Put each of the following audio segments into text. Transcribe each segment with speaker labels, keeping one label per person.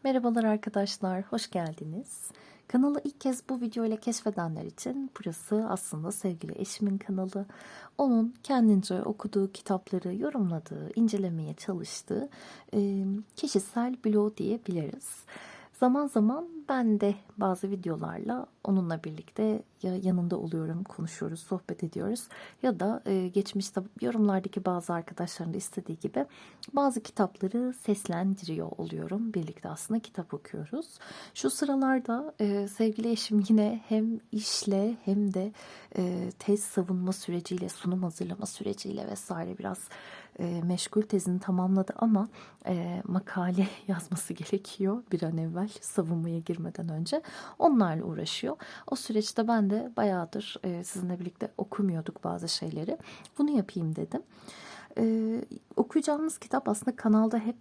Speaker 1: Merhabalar arkadaşlar, hoş geldiniz. Kanalı ilk kez bu video ile keşfedenler için burası aslında sevgili eşimin kanalı. Onun kendince okuduğu kitapları yorumladığı, incelemeye çalıştığı kişisel blog diyebiliriz. Zaman zaman ben de bazı videolarla onunla birlikte ya yanında oluyorum, konuşuyoruz, sohbet ediyoruz ya da geçmişte yorumlardaki bazı arkadaşların da istediği gibi bazı kitapları seslendiriyor oluyorum. Birlikte aslında kitap okuyoruz. Şu sıralarda sevgili eşim yine hem işle hem de tez savunma süreciyle, sunum hazırlama süreciyle vesaire biraz meşgul, tezini tamamladı ama makale yazması gerekiyor bir an evvel savunmaya girmeden önce. Onlarla uğraşıyor. O süreçte ben de bayağıdır sizinle birlikte okumuyorduk bazı şeyleri. Bunu yapayım dedim. Okuyacağımız kitap aslında kanalda hep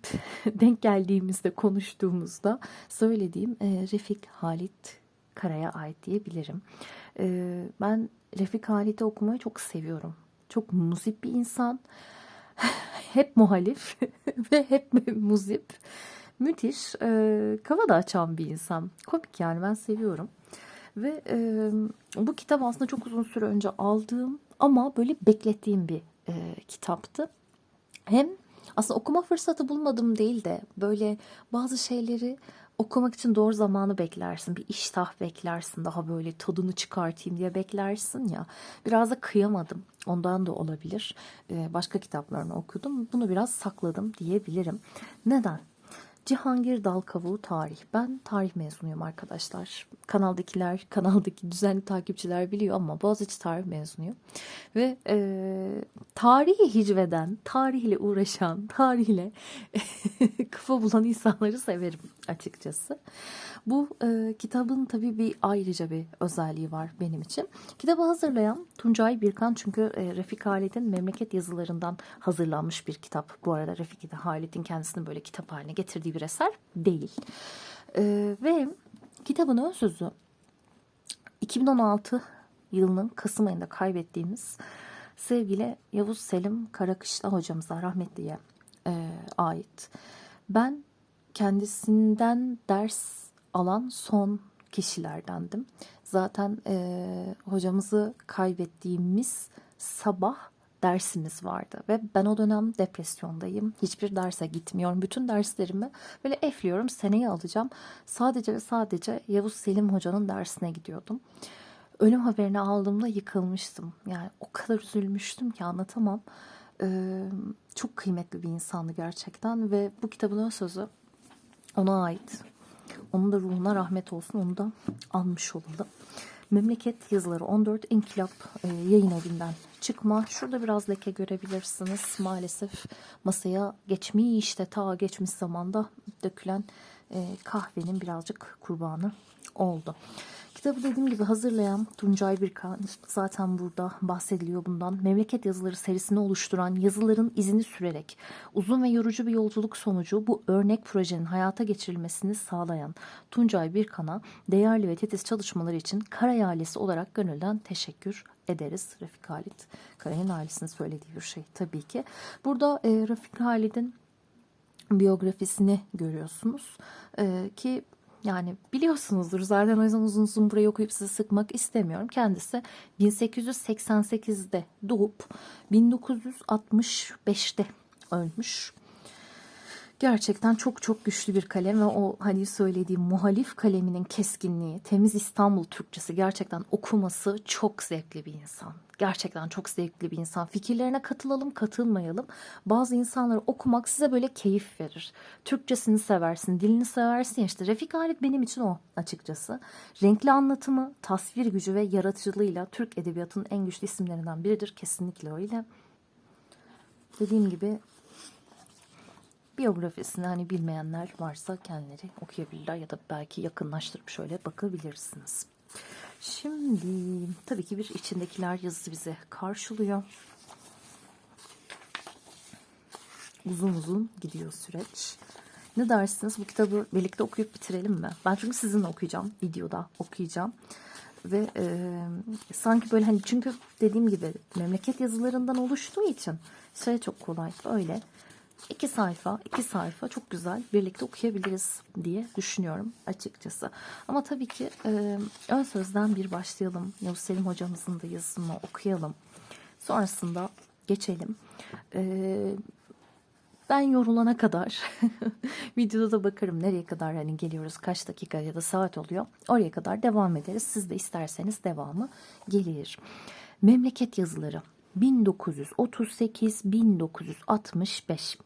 Speaker 1: denk geldiğimizde, konuştuğumuzda söylediğim Refik Halit Kara'ya ait diyebilirim. Ben Refik Halit'i okumayı çok seviyorum. Çok muzip bir insan. Hep muhalif ve hep muzip. Müthiş. Kafa da açan bir insan. Komik yani, ben seviyorum. Ve bu kitap aslında çok uzun süre önce aldığım ama böyle beklettiğim bir kitaptı. Hem aslında okuma fırsatı bulmadım değil de böyle bazı şeyleri okumak için doğru zamanı beklersin. Bir iştah beklersin. Daha böyle tadını çıkartayım diye beklersin ya. Biraz da kıyamadım. Ondan da olabilir. Başka kitaplarını okudum. Bunu biraz sakladım diyebilirim. Neden? Cihangir Dalkavuğu Tarih. Ben tarih mezunuyum arkadaşlar. Kanaldakiler, kanaldaki düzenli takipçiler biliyor ama Boğaziçi tarih mezunuyum. Ve tarihi hicveden, tarihle uğraşan, tarihle kafa bulan insanları severim açıkçası. Bu kitabın tabii bir ayrıca bir özelliği var benim için. Kitabı hazırlayan Tuncay Birkan, çünkü Refik Halit'in memleket yazılarından hazırlanmış bir kitap. Bu arada Refik Halit'in kendisini böyle kitap haline getirdiği bir eser değil. Ve kitabın ön sözü 2016 yılının Kasım ayında kaybettiğimiz sevgili Yavuz Selim Karakışla hocamıza, rahmetliye ait. Ben kendisinden ders alan son kişilerdendim. Zaten hocamızı kaybettiğimiz sabah dersimiz vardı ve ben o dönem depresyondayım. Hiçbir derse gitmiyorum. Bütün derslerimi böyle efliyorum. Seneye alacağım. Sadece ve sadece Yavuz Selim Hoca'nın dersine gidiyordum. Ölüm haberini aldığımda yıkılmıştım. Yani o kadar üzülmüştüm ki anlatamam. Çok kıymetli bir insandı gerçekten ve bu kitabın ön sözü ona ait. Onun da ruhuna rahmet olsun, onu da almış olalım. Memleket Yazıları 14 İnkılap Yayın Evi'nden çıkma. Şurada biraz leke görebilirsiniz. Maalesef masaya geçmiş, işte ta geçmiş zamanda dökülen kahvenin birazcık kurbanı oldu. Kitabı dediğim gibi hazırlayan Tuncay Birkan, zaten burada bahsediliyor bundan. Memleket Yazıları serisini oluşturan, yazıların izini sürerek uzun ve yorucu bir yolculuk sonucu bu örnek projenin hayata geçirilmesini sağlayan Tuncay Birkan'a değerli ve titiz çalışmaları için Karay ailesi olarak gönülden teşekkür ederiz. Refik Halit Karay'ın ailesinin söylediği bir şey tabii ki. Burada Refik Halit'in biyografisini görüyorsunuz ki yani biliyorsunuzdur zaten, o yüzden uzun uzun burayı okuyup sizi sıkmak istemiyorum. Kendisi 1888'de doğup 1965'te ölmüş. Gerçekten çok çok güçlü bir kalem ve o hani söylediğim muhalif kaleminin keskinliği, temiz İstanbul Türkçesi, gerçekten okuması çok zevkli bir insan. Gerçekten çok zevkli bir insan. Fikirlerine katılalım, katılmayalım. Bazı insanları okumak size böyle keyif verir. Türkçesini seversin, dilini seversin ya, işte Refik Halit benim için o açıkçası. Renkli anlatımı, tasvir gücü ve yaratıcılığıyla Türk edebiyatının en güçlü isimlerinden biridir. Kesinlikle öyle. Dediğim gibi biyografisini hani bilmeyenler varsa kendileri okuyabilirler ya da belki yakınlaştırıp şöyle bakabilirsiniz. Şimdi tabii ki bir içindekiler yazısı bizi karşılıyor. Uzun uzun gidiyor süreç. Ne dersiniz, bu kitabı birlikte okuyup bitirelim mi? Ben çünkü sizinle okuyacağım, videoda okuyacağım. Ve sanki böyle hani, çünkü dediğim gibi memleket yazılarından oluştuğu için şey çok kolay. Öyle 2 sayfa, 2 sayfa çok güzel birlikte okuyabiliriz diye düşünüyorum açıkçası. Ama tabii ki ön sözden bir başlayalım. Yavuz Selim hocamızın da yazısını okuyalım. Sonrasında geçelim. Ben yorulana kadar videoda da bakarım nereye kadar hani geliyoruz, kaç dakika ya da saat oluyor. Oraya kadar devam ederiz. Siz de isterseniz devamı gelir. Memleket yazıları 1938-1965.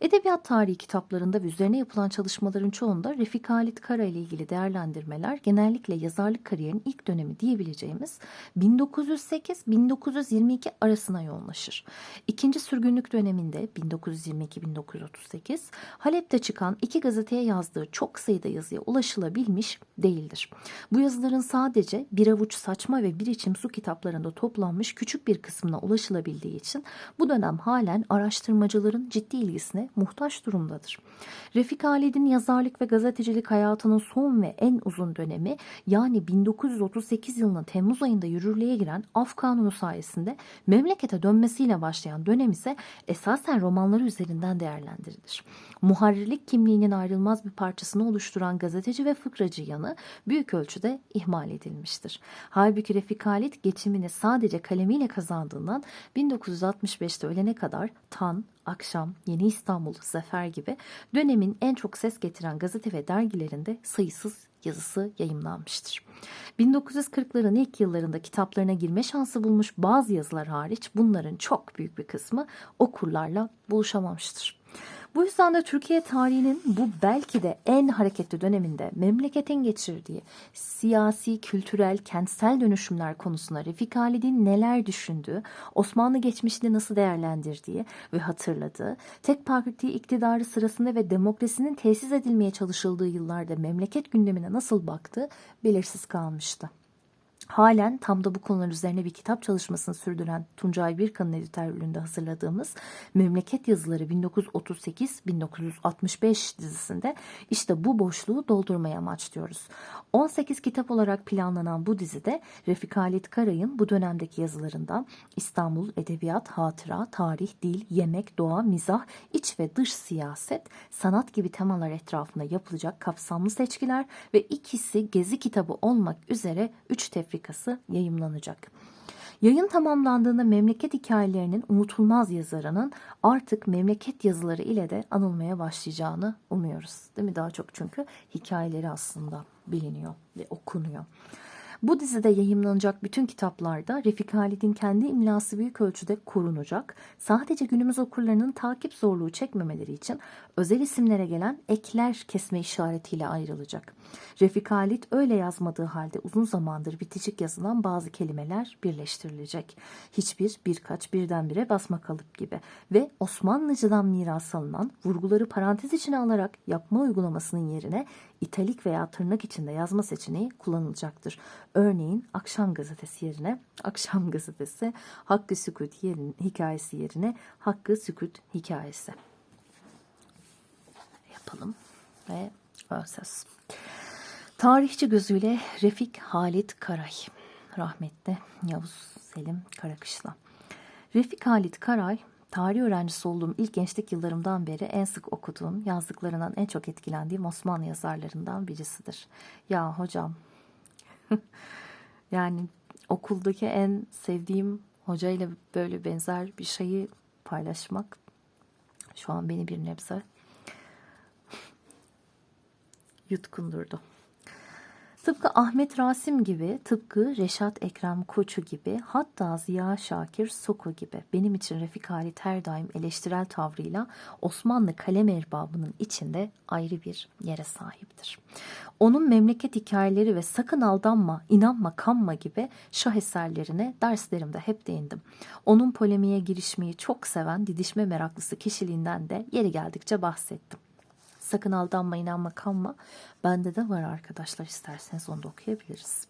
Speaker 1: Edebiyat tarihi kitaplarında ve üzerine yapılan çalışmaların çoğunda Refik Halit Kara ile ilgili değerlendirmeler genellikle yazarlık kariyerinin ilk dönemi diyebileceğimiz 1908-1922 arasına yoğunlaşır. İkinci sürgünlük döneminde 1922-1938 Halep'te çıkan 2 gazeteye yazdığı çok sayıda yazıya ulaşılabilmiş değildir. Bu yazıların sadece bir avuç saçma ve bir içim su kitaplarında toplanmış küçük bir kısmına ulaşılabildiği için bu dönem halen araştırmacıların ciddi ilgisine muhtaç durumdadır. Refik Halid'in yazarlık ve gazetecilik hayatının son ve en uzun dönemi, yani 1938 yılının Temmuz ayında yürürlüğe giren Af Kanunu sayesinde memlekete dönmesiyle başlayan dönem ise esasen romanları üzerinden değerlendirilir. Muharrirlik kimliğinin ayrılmaz bir parçasını oluşturan gazeteci ve fıkracı yanı büyük ölçüde ihmal edilmiştir. Halbuki Refik Halit geçimini sadece kalemiyle kazandığından 1965'te ölene kadar Tan, Akşam, Yeni İstanbul, Zafer gibi dönemin en çok ses getiren gazete ve dergilerinde sayısız yazısı yayımlanmıştır. 1940'ların ilk yıllarında kitaplarına girme şansı bulmuş bazı yazılar hariç bunların çok büyük bir kısmı okurlarla buluşamamıştır. Bu yüzden de Türkiye tarihinin bu belki de en hareketli döneminde memleketin geçirdiği siyasi, kültürel, kentsel dönüşümler konusunda Refik Halid'in neler düşündüğü, Osmanlı geçmişini nasıl değerlendirdiği ve hatırladığı, tek parti iktidarı sırasında ve demokrasinin tesis edilmeye çalışıldığı yıllarda memleket gündemine nasıl baktığı belirsiz kalmıştı. Halen tam da bu konular üzerine bir kitap çalışmasını sürdüren Tuncay Birkan'ın editörlüğünde hazırladığımız Memleket Yazıları 1938-1965 dizisinde işte bu boşluğu doldurmaya amaçlıyoruz. 18 kitap olarak planlanan bu dizide Refik Halit Karay'ın bu dönemdeki yazılarından İstanbul, edebiyat, hatıra, tarih, dil, yemek, doğa, mizah, iç ve dış siyaset, sanat gibi temalar etrafında yapılacak kapsamlı seçkiler ve ikisi gezi kitabı olmak üzere 3 tefrikası yayımlanacak. Yayın tamamlandığında memleket hikayelerinin unutulmaz yazarının artık memleket yazıları ile de anılmaya başlayacağını umuyoruz. Değil mi? Daha çok çünkü hikayeleri aslında biliniyor ve okunuyor. Bu dizide yayımlanacak bütün kitaplarda Refik Halid'in kendi imlası büyük ölçüde korunacak. Sadece günümüz okurlarının takip zorluğu çekmemeleri için özel isimlere gelen ekler kesme işaretiyle ayrılacak. Refik Halid öyle yazmadığı halde uzun zamandır bitişik yazılan bazı kelimeler birleştirilecek. Hiçbir, birkaç, birdenbire basma kalıp gibi ve Osmanlıcadan miras alınan vurguları parantez içine alarak yapma uygulamasının yerine italik veya tırnak içinde yazma seçeneği kullanılacaktır. Örneğin Akşam Gazetesi yerine Akşam Gazetesi, Hakkı Sükut hikayesi yerine Hakkı Sükut hikayesi yapalım ve ön söz. Tarihçi gözüyle Refik Halit Karay, rahmetli Yavuz Selim Karakışla. Refik Halit Karay, tarih öğrencisi olduğum ilk gençlik yıllarımdan beri en sık okuduğum, yazdıklarından en çok etkilendiğim Osmanlı yazarlarından birisidir. Ya hocam, yani okuldaki en sevdiğim hocayla böyle benzer bir şeyi paylaşmak şu an beni bir nebze yutkundurdu. Tıpkı Ahmet Rasim gibi, tıpkı Reşat Ekrem Koçu gibi, hatta Ziya Şakir Soku gibi benim için Refik Halit her daim eleştirel tavrıyla Osmanlı kalem erbabının içinde ayrı bir yere sahiptir. Onun memleket hikayeleri ve sakın aldanma, inanma, kanma gibi şaheserlerine derslerimde hep değindim. Onun polemiğe girişmeyi çok seven, didişme meraklısı kişiliğinden de yeri geldikçe bahsettim. Sakın aldanma, inanma, kanma. Bende de var arkadaşlar. İsterseniz onu da okuyabiliriz.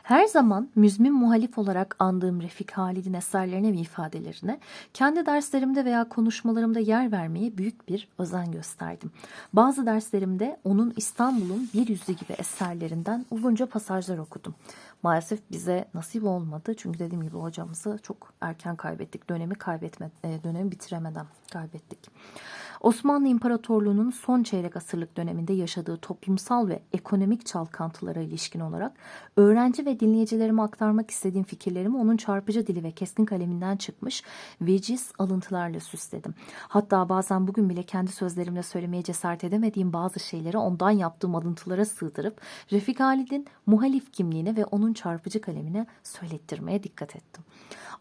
Speaker 1: Her zaman müzmin muhalif olarak andığım Refik Halid'in eserlerine ve ifadelerine kendi derslerimde veya konuşmalarımda yer vermeye büyük bir özen gösterdim. Bazı derslerimde onun İstanbul'un bir yüzü gibi eserlerinden uzunca pasajlar okudum. Maalesef bize nasip olmadı. Çünkü dediğim gibi hocamızı çok erken kaybettik. Dönemi bitiremeden kaybettik. Osmanlı İmparatorluğu'nun son çeyrek asırlık döneminde yaşadığı toplumsal ve ekonomik çalkantılara ilişkin olarak öğrenci ve dinleyicilerime aktarmak istediğim fikirlerimi onun çarpıcı dili ve keskin kaleminden çıkmış veciz alıntılarla süsledim. Hatta bazen bugün bile kendi sözlerimle söylemeye cesaret edemediğim bazı şeyleri ondan yaptığım alıntılara sığdırıp Refik Halid'in muhalif kimliğine ve onun çarpıcı kalemine söylettirmeye dikkat ettim.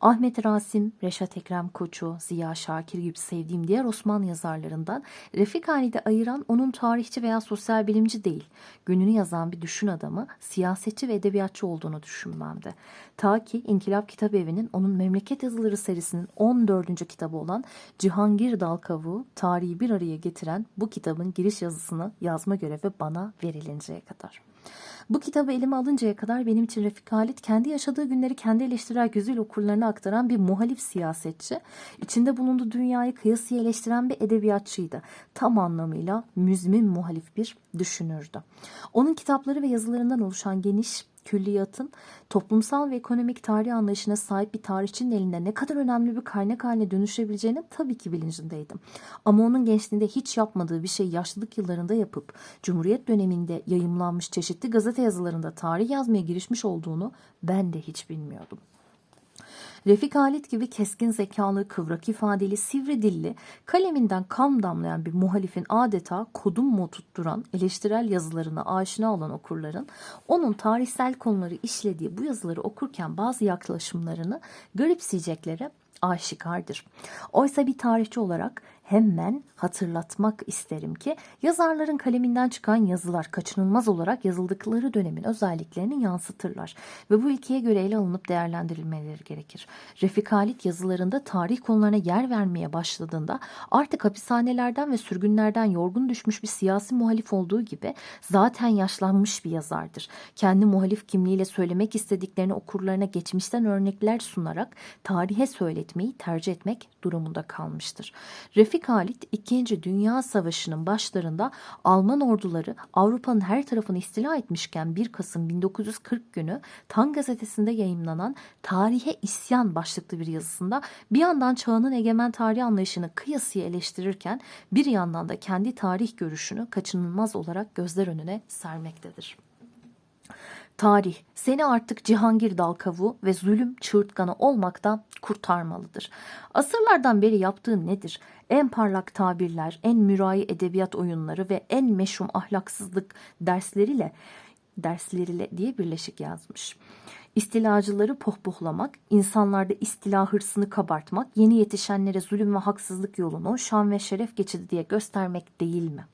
Speaker 1: Ahmet Rasim, Reşat Ekrem Koçu, Ziya Şakir gibi sevdiğim diğer Osmanlı yazarlarından Refik Halid'i ayıran onun tarihçi veya sosyal bilimci değil, gününü yazan bir düşün adamı, siyasetçi ve edebiyatçı olduğunu düşünmemde. Ta ki İnkılap Kitabevi'nin onun Memleket Yazıları serisinin 14. kitabı olan Cihangir Dal Kavuğu, tarihi bir araya getiren bu kitabın giriş yazısını yazma görevi bana verilinceye kadar. Bu kitabı elime alıncaya kadar benim için Refik Halit kendi yaşadığı günleri kendi eleştirel gözüyle okurlarına aktaran bir muhalif siyasetçi, içinde bulunduğu dünyayı kıyasıya eleştiren bir edebiyatçıydı. Tam anlamıyla müzmin muhalif bir düşünürdü. Onun kitapları ve yazılarından oluşan geniş külliyatın toplumsal ve ekonomik tarih anlayışına sahip bir tarihçinin elinde ne kadar önemli bir kaynak haline dönüşebileceğinin tabii ki bilincindeydim. Ama onun gençliğinde hiç yapmadığı bir şey yaşlılık yıllarında yapıp Cumhuriyet döneminde yayımlanmış çeşitli gazete yazılarında tarih yazmaya girişmiş olduğunu ben de hiç bilmiyordum. Refik Halit gibi keskin zekalı, kıvrak ifadeli, sivri dilli, kaleminden kan damlayan bir muhalifin adeta kodum mu tutturan eleştirel yazılarına aşina olan okurların onun tarihsel konuları işlediği bu yazıları okurken bazı yaklaşımlarını garipseyecekleri aşikardır. Oysa bir tarihçi olarak hemen hatırlatmak isterim ki yazarların kaleminden çıkan yazılar kaçınılmaz olarak yazıldıkları dönemin özelliklerini yansıtırlar ve bu ilkeye göre ele alınıp değerlendirilmeleri gerekir. Refik Halit yazılarında tarih konularına yer vermeye başladığında artık hapishanelerden ve sürgünlerden yorgun düşmüş bir siyasi muhalif olduğu gibi zaten yaşlanmış bir yazardır. Kendi muhalif kimliğiyle söylemek istediklerini okurlarına geçmişten örnekler sunarak tarihe söyletmeyi tercih etmek durumunda kalmıştır. Refik Halit 2. Dünya Savaşı'nın başlarında Alman orduları Avrupa'nın her tarafını istila etmişken 1 Kasım 1940 günü Tan gazetesinde yayımlanan Tarihe İsyan başlıklı bir yazısında bir yandan çağının egemen tarih anlayışını kıyasıya eleştirirken bir yandan da kendi tarih görüşünü kaçınılmaz olarak gözler önüne sermektedir. Tarih seni artık Cihangir Dal Kavuğu ve zulüm çığırtkanı olmaktan kurtarmalıdır. Asırlardan beri yaptığı nedir? En parlak tabirler, en mürai edebiyat oyunları ve en meşhum ahlaksızlık dersleriyle diye birleşik yazmış. İstilacıları pohpohlamak, insanlarda istila hırsını kabartmak, yeni yetişenlere zulüm ve haksızlık yolunu şan ve şeref geçidi diye göstermek değil mi?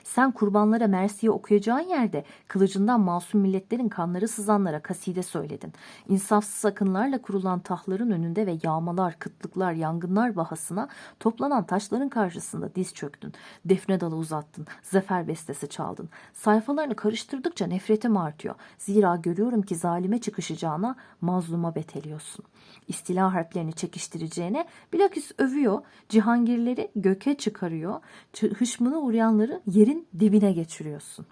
Speaker 1: Sen kurbanlara mersiye okuyacağın yerde kılıcından masum milletlerin kanları sızanlara kaside söyledin. İnsafsız akınlarla kurulan tahtların önünde ve yağmalar, kıtlıklar, yangınlar bahasına toplanan taşların karşısında diz çöktün. Defne dalı uzattın, zafer bestesi çaldın. Sayfalarını karıştırdıkça nefretim artıyor. Zira görüyorum ki zalime çıkışacağına mazluma beteliyorsun. İstila harplerini çekiştireceğine bilakis övüyor, cihangirleri göke çıkarıyor, hışmına uğrayanları yerin dibine geçiriyorsun.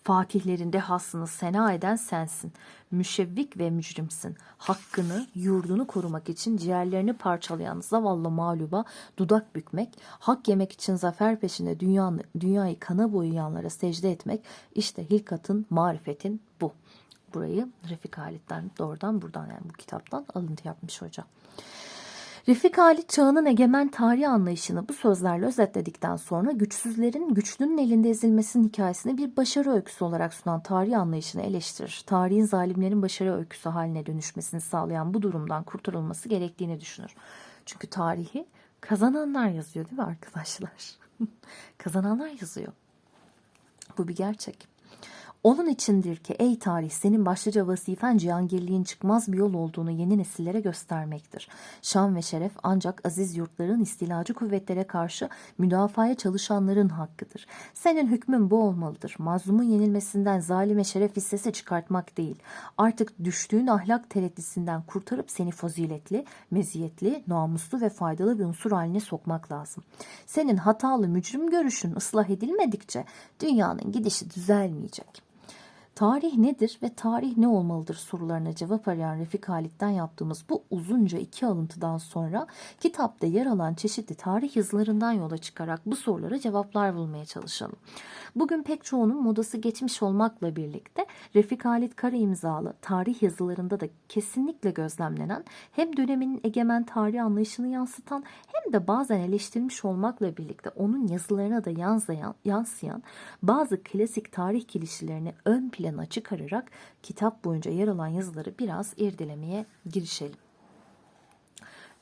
Speaker 1: Fatihlerin dehasını sena eden sensin. Müşevvik ve mücrimsin. Hakkını, yurdunu korumak için ciğerlerini parçalayan zavallı mağluba dudak bükmek, hak yemek için zafer peşinde dünyayı kana boyayanlara secde etmek, işte hilkatın, marifetin bu. Burayı Refik Halit'ten doğrudan buradan yani bu kitaptan alıntı yapmış hoca. Refik Halit çağının egemen tarih anlayışını bu sözlerle özetledikten sonra güçsüzlerin güçlünün elinde ezilmesinin hikayesini bir başarı öyküsü olarak sunan tarih anlayışını eleştirir. Tarihin zalimlerin başarı öyküsü haline dönüşmesini sağlayan bu durumdan kurtarılması gerektiğini düşünür. Çünkü tarihi kazananlar yazıyor değil mi arkadaşlar? Kazananlar yazıyor. Bu bir gerçek. Onun içindir ki ey tarih senin başlıca vazifen cihangirliğin çıkmaz bir yol olduğunu yeni nesillere göstermektir. Şan ve şeref ancak aziz yurtların istilacı kuvvetlere karşı müdafaya çalışanların hakkıdır. Senin hükmün bu olmalıdır. Mazlumun yenilmesinden zalime şeref hissesi çıkartmak değil. Artık düştüğün ahlak tereddüsünden kurtarıp seni faziletli, meziyetli, namuslu ve faydalı bir unsur haline sokmak lazım. Senin hatalı mücrim görüşün ıslah edilmedikçe dünyanın gidişi düzelmeyecek. Tarih nedir ve tarih ne olmalıdır sorularına cevap arayan Refik Halit'ten yaptığımız bu uzunca 2 alıntıdan sonra kitapta yer alan çeşitli tarih yazılarından yola çıkarak bu sorulara cevaplar bulmaya çalışalım. Bugün pek çoğunun modası geçmiş olmakla birlikte Refik Halit Kara imzalı tarih yazılarında da kesinlikle gözlemlenen, hem döneminin egemen tarih anlayışını yansıtan hem de bazen eleştirilmiş olmakla birlikte onun yazılarına da yansıyan bazı klasik tarih klişelerini ön plana çıkararak kitap boyunca yer alan yazıları biraz irdelemeye girişelim.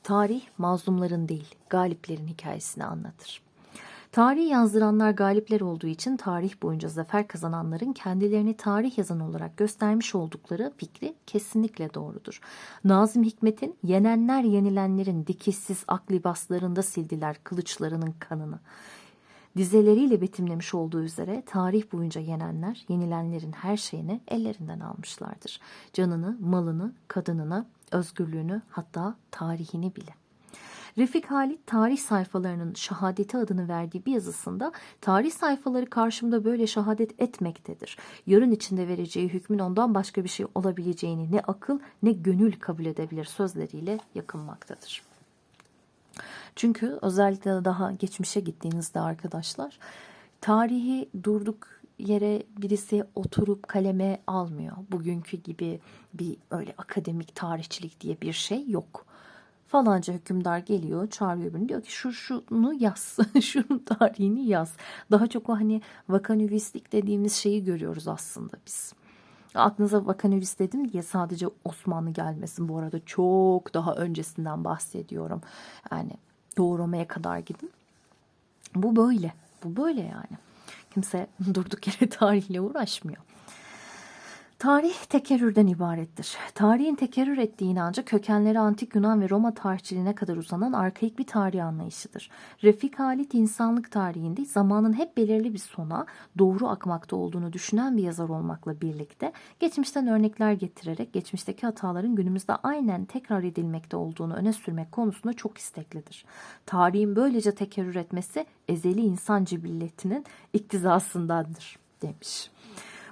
Speaker 1: Tarih mazlumların değil, galiplerin hikayesini anlatır. Tarihi yazdıranlar galipler olduğu için tarih boyunca zafer kazananların kendilerini tarih yazan olarak göstermiş oldukları fikri kesinlikle doğrudur. Nazım Hikmet'in yenenler yenilenlerin dikişsiz ak libaslarında sildiler kılıçlarının kanını dizeleriyle betimlemiş olduğu üzere tarih boyunca yenenler yenilenlerin her şeyini ellerinden almışlardır. Canını, malını, kadınına, özgürlüğünü, hatta tarihini bile. Refik Halit tarih sayfalarının şahadeti adını verdiği bir yazısında tarih sayfaları karşımda böyle şahadet etmektedir. Yarın içinde vereceği hükmün ondan başka bir şey olabileceğini ne akıl ne gönül kabul edebilir sözleriyle yakınmaktadır. Çünkü özellikle daha geçmişe gittiğinizde arkadaşlar tarihi durduk yere birisi oturup kaleme almıyor. Bugünkü gibi bir öyle akademik tarihçilik diye bir şey yok. Falanca hükümdar geliyor, çağırıyor birini, diyor ki şunu yaz, şunun tarihini yaz. Daha çok o hani vakanüvistik dediğimiz şeyi görüyoruz aslında biz. Aklınıza vakanüvis dedim diye sadece Osmanlı gelmesin. Bu arada çok daha öncesinden bahsediyorum. Yani Doğu Roma'ya kadar gidin. Bu böyle. Bu böyle yani. Kimse durduk yere tarihle uğraşmıyor. Tarih tekerrürden ibarettir. Tarihin tekerrür ettiği inancı kökenleri antik Yunan ve Roma tarihçiliğine kadar uzanan arkaik bir tarih anlayışıdır. Refik Halit insanlık tarihinde zamanın hep belirli bir sona doğru akmakta olduğunu düşünen bir yazar olmakla birlikte geçmişten örnekler getirerek geçmişteki hataların günümüzde aynen tekrar edilmekte olduğunu öne sürmek konusunda çok isteklidir. Tarihin böylece tekerrür etmesi ezeli insan cibilletinin iktizasındandır demiş.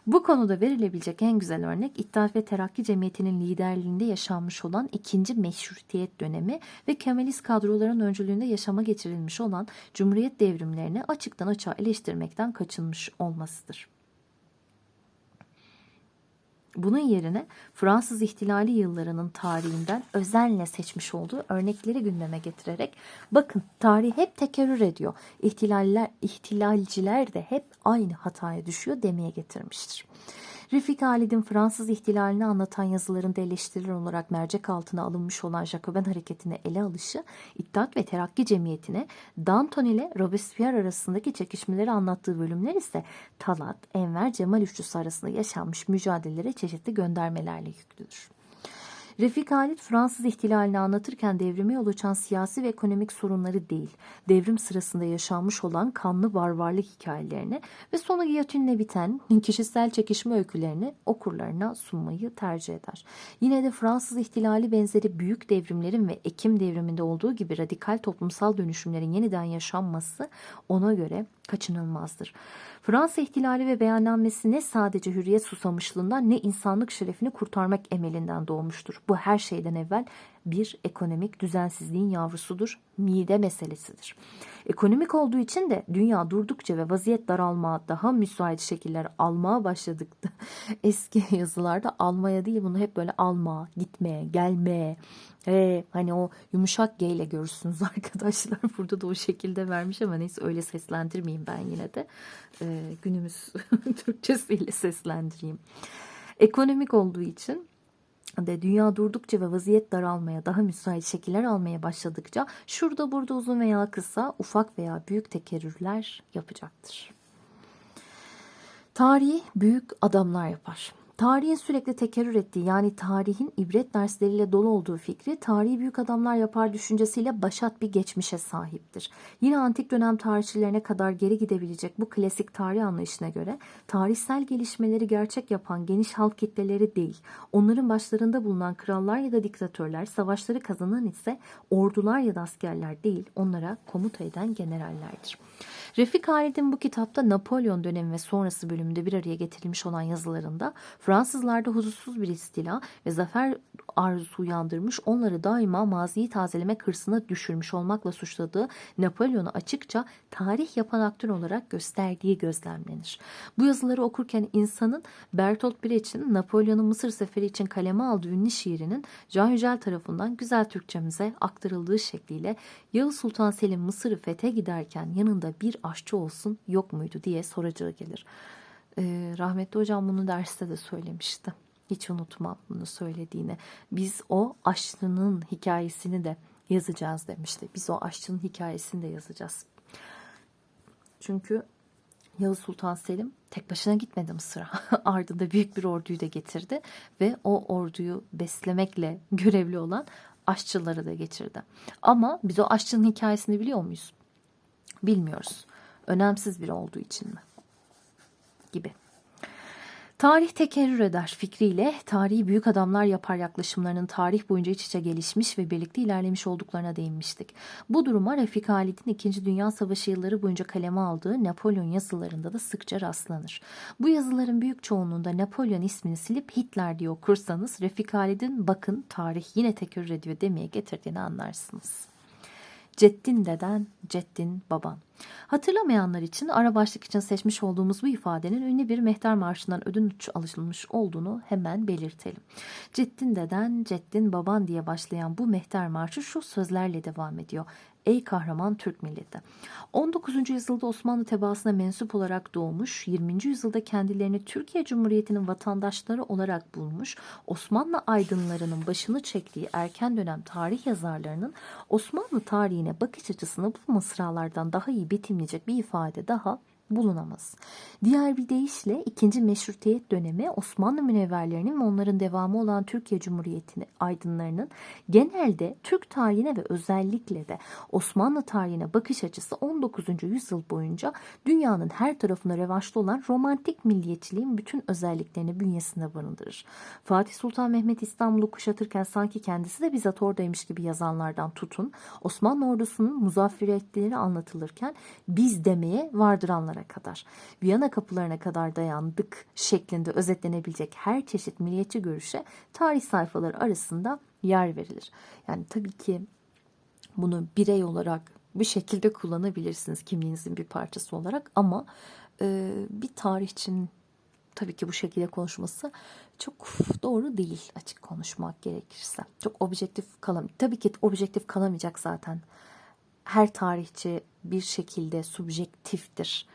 Speaker 1: Bu konuda verilebilecek en güzel örnek İttihat ve Terakki Cemiyeti'nin liderliğinde yaşanmış olan 2. Meşrutiyet dönemi ve Kemalist kadroların öncülüğünde yaşama geçirilmiş olan Cumhuriyet devrimlerini açıktan açığa eleştirmekten kaçınmış olmasıdır. Bunun yerine Fransız ihtilali yıllarının tarihinden özenle seçmiş olduğu örnekleri gündeme getirerek bakın tarih hep tekerrür ediyor. İhtilalciler de hep aynı hataya düşüyor demeye getirmiştir. Refik Halid'in Fransız ihtilalini anlatan yazılarında eleştiriler olarak mercek altına alınmış olan Jacobin hareketini ele alışı, İttihat ve Terakki Cemiyeti'ne Danton ile Robespierre arasındaki çekişmeleri anlattığı bölümler ise Talat, Enver, Cemal üçlüsü arasında yaşanmış mücadelelere çeşitli göndermelerle yüklüdür. Refik Halit Fransız ihtilalini anlatırken devrime yol açan siyasi ve ekonomik sorunları değil, devrim sırasında yaşanmış olan kanlı barbarlık hikayelerini ve sonu giyotinle biten kişisel çekişme öykülerini okurlarına sunmayı tercih eder. Yine de Fransız ihtilali benzeri büyük devrimlerin ve Ekim devriminde olduğu gibi radikal toplumsal dönüşümlerin yeniden yaşanması ona göre kaçınılmazdır. Fransa ihtilali ve beyannamesi ne sadece hürriyet susamışlığından ne insanlık şerefini kurtarmak emelinden doğmuştur. Bu her şeyden evvel bir ekonomik düzensizliğin yavrusudur, mide meselesidir. Ekonomik olduğu için de dünya durdukça ve vaziyet daralmaya, daha müsait şekiller almaya başladıkta eski yazılarda almaya değil bunu hep böyle alma, gitmeye, gelmeye, hani o yumuşak G ile görürsünüz arkadaşlar. Burada da o şekilde vermiş ama neyse öyle seslendirmeyeyim ben yine de. Günümüz Türkçesiyle seslendireyim. Ekonomik olduğu için de dünya durdukça ve vaziyet daralmaya, daha müsait şekiller almaya başladıkça şurada burada uzun veya kısa, ufak veya büyük tekerrürler yapacaktır. Tarihi büyük adamlar yapar. Tarihin sürekli tekerrür ettiği, yani tarihin ibret dersleriyle dolu olduğu fikri, tarihi büyük adamlar yapar düşüncesiyle başat bir geçmişe sahiptir. Yine antik dönem tarihçilerine kadar geri gidebilecek bu klasik tarih anlayışına göre tarihsel gelişmeleri gerçek yapan geniş halk kitleleri değil, onların başlarında bulunan krallar ya da diktatörler, savaşları kazanan ise ordular ya da askerler değil, onlara komuta eden generallerdir. Refik Halid'in bu kitapta Napolyon dönemi ve sonrası bölümünde bir araya getirilmiş olan yazılarında Fransızlarda huzursuz bir istila ve zafer arzusu uyandırmış, onları daima maziyi tazelemek hırsına düşürmüş olmakla suçladığı Napolyon'u açıkça tarih yapan aktör olarak gösterdiği gözlemlenir. Bu yazıları okurken insanın Bertolt Brecht'in Napolyon'un Mısır seferi için kaleme aldığı ünlü şiirinin Can Yücel tarafından güzel Türkçemize aktarıldığı şekliyle Yavuz Sultan Selim Mısır'ı fethe giderken yanında bir aşçı olsun yok muydu diye soracağı gelir. Rahmetli hocam bunu derste de söylemişti. Hiç unutmam bunu söylediğini. Biz o aşçının hikayesini de yazacağız demişti. Biz o aşçının hikayesini de yazacağız. Çünkü Yavuz Sultan Selim tek başına gitmedi Mısır'a. Ardında büyük bir orduyu da getirdi ve o orduyu beslemekle görevli olan aşçıları da getirdi. Ama biz o aşçının hikayesini biliyor muyuz? Bilmiyoruz. Önemsiz biri olduğu için mi? Gibi. Tarih tekerrür eder fikriyle tarihi büyük adamlar yapar yaklaşımlarının tarih boyunca iç içe gelişmiş ve birlikte ilerlemiş olduklarına değinmiştik. Bu duruma Refik Halid'in 2. Dünya Savaşı yılları boyunca kaleme aldığı Napolyon yazılarında da sıkça rastlanır. Bu yazıların büyük çoğunluğunda Napolyon ismini silip Hitler diye okursanız Refik Halid'in bakın tarih yine tekerrür ediyor demeye getirdiğini anlarsınız. Ceddin deden, ceddin baban. Hatırlamayanlar için ara başlık için seçmiş olduğumuz bu ifadenin ünlü bir mehter marşından ödünç alınmış olduğunu hemen belirtelim. Ceddin deden, ceddin baban diye başlayan bu mehter marşı şu sözlerle devam ediyor. Ey kahraman Türk milleti. 19. yüzyılda Osmanlı tebaasına mensup olarak doğmuş, 20. yüzyılda kendilerini Türkiye Cumhuriyeti'nin vatandaşları olarak bulmuş, Osmanlı aydınlarının başını çektiği erken dönem tarih yazarlarının Osmanlı tarihine bakış açısını bu mısralardan daha iyi betimleyecek bir ifade daha bulunamaz. Diğer bir deyişle 2. Meşrutiyet dönemi Osmanlı münevverlerinin ve onların devamı olan Türkiye Cumhuriyeti aydınlarının genelde Türk tarihine ve özellikle de Osmanlı tarihine bakış açısı 19. yüzyıl boyunca dünyanın her tarafında revaçta olan romantik milliyetçiliğin bütün özelliklerini bünyesinde barındırır. Fatih Sultan Mehmet İstanbul'u kuşatırken sanki kendisi de bizzat oradaymış gibi yazanlardan tutun, Osmanlı ordusunun muzafferiyetleri anlatılırken biz demeye vardıranlara kadar, Viyana kapılarına kadar dayandık şeklinde özetlenebilecek her çeşit milliyetçi görüşe tarih sayfaları arasında yer verilir. Yani tabii ki bunu birey olarak bu şekilde kullanabilirsiniz kimliğinizin bir parçası olarak ama bir tarihçinin tabii ki bu şekilde konuşması çok doğru değil açık konuşmak gerekirse. Çok objektif tabii ki objektif kalamayacak zaten. Her tarihçi bir şekilde subjektiftir.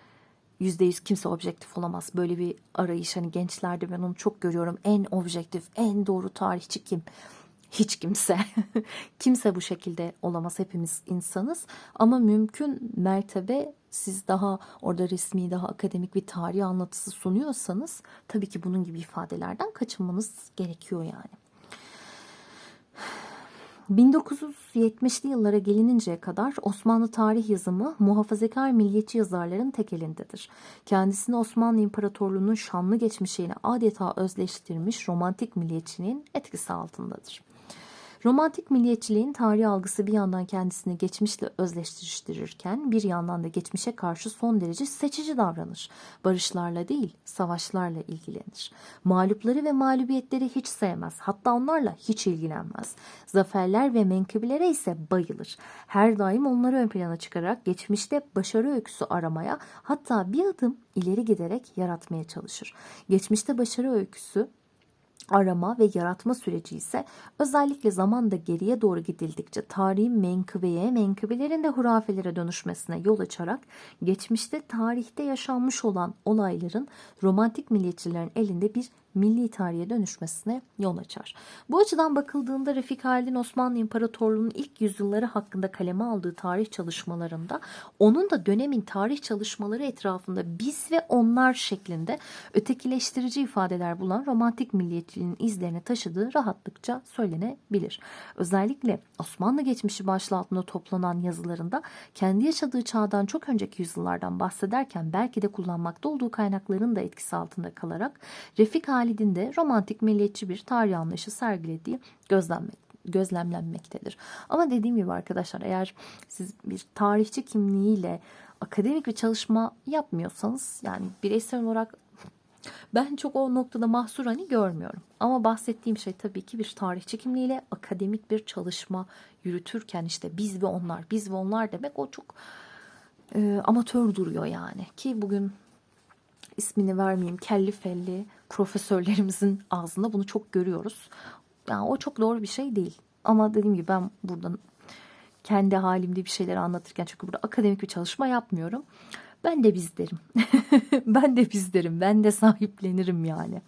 Speaker 1: %100 kimse objektif olamaz. Böyle bir arayış hani gençlerde ben onu çok görüyorum. En objektif, en doğru tarihçi kim? Hiç kimse. Kimse bu şekilde olamaz. Hepimiz insanız. Ama mümkün mertebe siz daha orada resmi, daha akademik bir tarih anlatısı sunuyorsanız tabii ki bunun gibi ifadelerden kaçınmanız gerekiyor yani. 1970'li yıllara gelininceye kadar Osmanlı tarih yazımı muhafazakar milliyetçi yazarların tek elindedir. Kendisini Osmanlı İmparatorluğu'nun şanlı geçmişiyle adeta özleştirmiş romantik milliyetçiliğin etkisi altındadır. Romantik milliyetçiliğin tarih algısı bir yandan kendisini geçmişle özleştirirken bir yandan da geçmişe karşı son derece seçici davranır. Barışlarla değil, savaşlarla ilgilenir. Mağlupları ve mağlubiyetleri hiç sevmez. Hatta onlarla hiç ilgilenmez. Zaferler ve menkıbelere ise bayılır. Her daim onları ön plana çıkararak geçmişte başarı öyküsü aramaya, hatta bir adım ileri giderek yaratmaya çalışır. Geçmişte başarı öyküsü arama ve yaratma süreci ise özellikle zamanda geriye doğru gidildikçe tarihin menkıbelerin de hurafelere dönüşmesine yol açarak geçmişte tarihte yaşanmış olan olayların romantik milliyetçilerin elinde bir milli tarihe dönüşmesine yol açar. Bu açıdan bakıldığında Refik Halid'in Osmanlı İmparatorluğu'nun ilk yüzyılları hakkında kaleme aldığı tarih çalışmalarında onun da dönemin tarih çalışmaları etrafında biz ve onlar şeklinde ötekileştirici ifadeler bulan romantik milliyetçiliğin izlerini taşıdığı rahatlıkça söylenebilir. Özellikle Osmanlı geçmişi başlığı altında toplanan yazılarında kendi yaşadığı çağdan çok önceki yüzyıllardan bahsederken belki de kullanmakta olduğu kaynakların da etkisi altında kalarak Refik Halid'in de romantik milliyetçi bir tarih anlayışı sergilediği gözlemlenmektedir. Ama dediğim gibi arkadaşlar, eğer siz bir tarihçi kimliğiyle akademik bir çalışma yapmıyorsanız, yani bireysel olarak ben çok o noktada mahsur hani görmüyorum. Ama bahsettiğim şey tabii ki bir tarihçi kimliğiyle akademik bir çalışma yürütürken işte biz ve onlar, biz ve onlar demek o çok amatör duruyor yani. Ki bugün ismini vermeyeyim, kelli felli profesörlerimizin ağzında bunu çok görüyoruz. Yani o çok doğru bir şey değil. Ama dediğim gibi ben buradan kendi halimde bir şeyleri anlatırken, çünkü burada akademik bir çalışma yapmıyorum. Ben de biz derim. Ben de biz derim. Ben de sahiplenirim yani.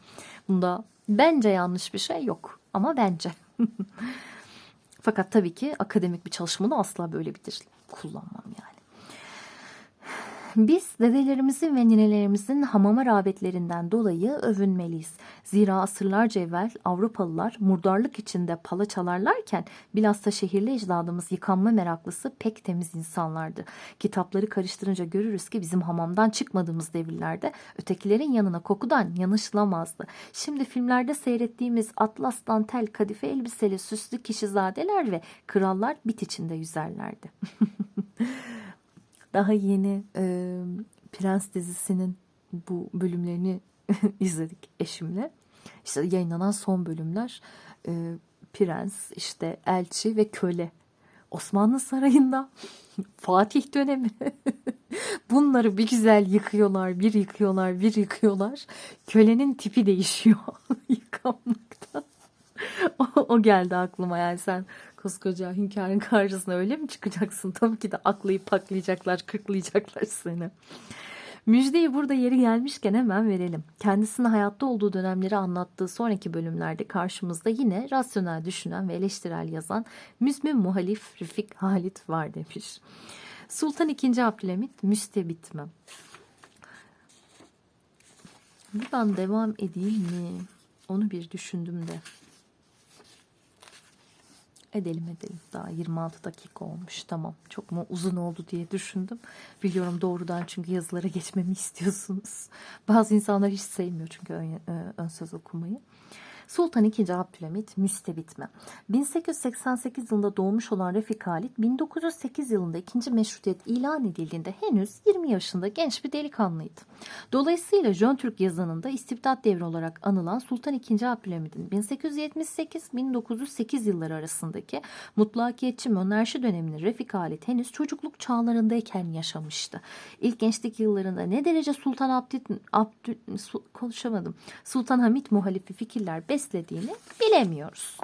Speaker 1: Bunda bence yanlış bir şey yok. Ama bence. Fakat tabii ki akademik bir çalışmanı asla böyle bir dil kullanmam yani. Biz dedelerimizin ve ninelerimizin hamama rağbetlerinden dolayı övünmeliyiz. Zira asırlarca evvel Avrupalılar murdarlık içinde pala çalarlarken bilhassa şehirli ecdadımız yıkanma meraklısı pek temiz insanlardı. Kitapları karıştırınca görürüz ki bizim hamamdan çıkmadığımız devirlerde ötekilerin yanına kokudan yanışılamazdı. Şimdi filmlerde seyrettiğimiz atlas dantel kadife elbiseli süslü kişizadeler ve krallar bit içinde yüzerlerdi. Daha yeni Prens dizisinin bu bölümlerini izledik eşimle. İşte yayınlanan son bölümler, Prens, işte elçi ve köle. Osmanlı Sarayı'nda Fatih dönemi. Bunları bir güzel yıkıyorlar, bir yıkıyorlar, bir yıkıyorlar. Kölenin tipi değişiyor yıkanmaktan. O geldi aklıma, yani sen koskoca hünkârın karşısına öyle mi çıkacaksın? Tabii ki de aklayıp paklayacaklar, kırklayacaklar seni. Müjdeyi burada yeri gelmişken hemen verelim. Kendisinin hayatta olduğu dönemleri anlattığı sonraki bölümlerde karşımızda yine rasyonel düşünen ve eleştirel yazan müzmin muhalif Refik Halit var demiş. Sultan II. Abdülhamit müstebit mi? Buradan devam edeyim mi? Onu bir düşündüm de. Edelim. Daha 26 dakika olmuş. Tamam. Çok mu uzun oldu diye düşündüm. Biliyorum doğrudan, çünkü yazılara geçmemi istiyorsunuz. Bazı insanlar hiç sevmiyor çünkü ön söz okumayı. Sultan II. Abdülhamit müstebit mi? 1888 yılında doğmuş olan Refik Halit, 1908 yılında 2. Meşrutiyet ilan edildiğinde henüz 20 yaşında genç bir delikanlıydı. Dolayısıyla Jön Türk yazınında istibdat devri olarak anılan Sultan II. Abdülhamit'in 1878-1908 yılları arasındaki mutlakiyetçi monarşi dönemini Refik Halit henüz çocukluk çağlarındayken yaşamıştı. İlk gençlik yıllarında ne derece Sultan Hamit muhalifi fikirler beslediğini bilemiyoruz.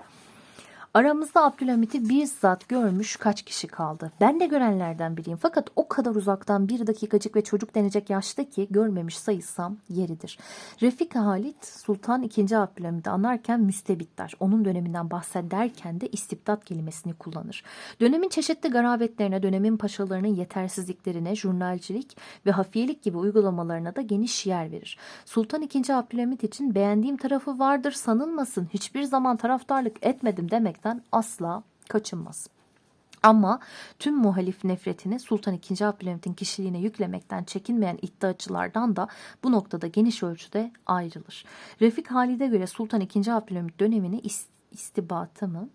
Speaker 1: Aramızda Abdülhamit'i bizzat görmüş kaç kişi kaldı? Ben de görenlerden biriyim. Fakat o kadar uzaktan, bir dakikacık ve çocuk denecek yaşta ki görmemiş sayısam yeridir. Refik Halit Sultan II. Abdülhamit'i anarken müstebit der. Onun döneminden bahsederken de istibdat kelimesini kullanır. Dönemin çeşitli garabetlerine, dönemin paşalarının yetersizliklerine, jurnalcilik ve hafiyelik gibi uygulamalarına da geniş yer verir. Sultan II. Abdülhamit için beğendiğim tarafı vardır sanılmasın, hiçbir zaman taraftarlık etmedim demekten asla kaçınmaz. Ama tüm muhalif nefretini Sultan II. Abdülhamit'in kişiliğine yüklemekten çekinmeyen iddiaçılardan da bu noktada geniş ölçüde ayrılır. Refik Halid'e göre Sultan II. Abdülhamit dönemini istibatı mı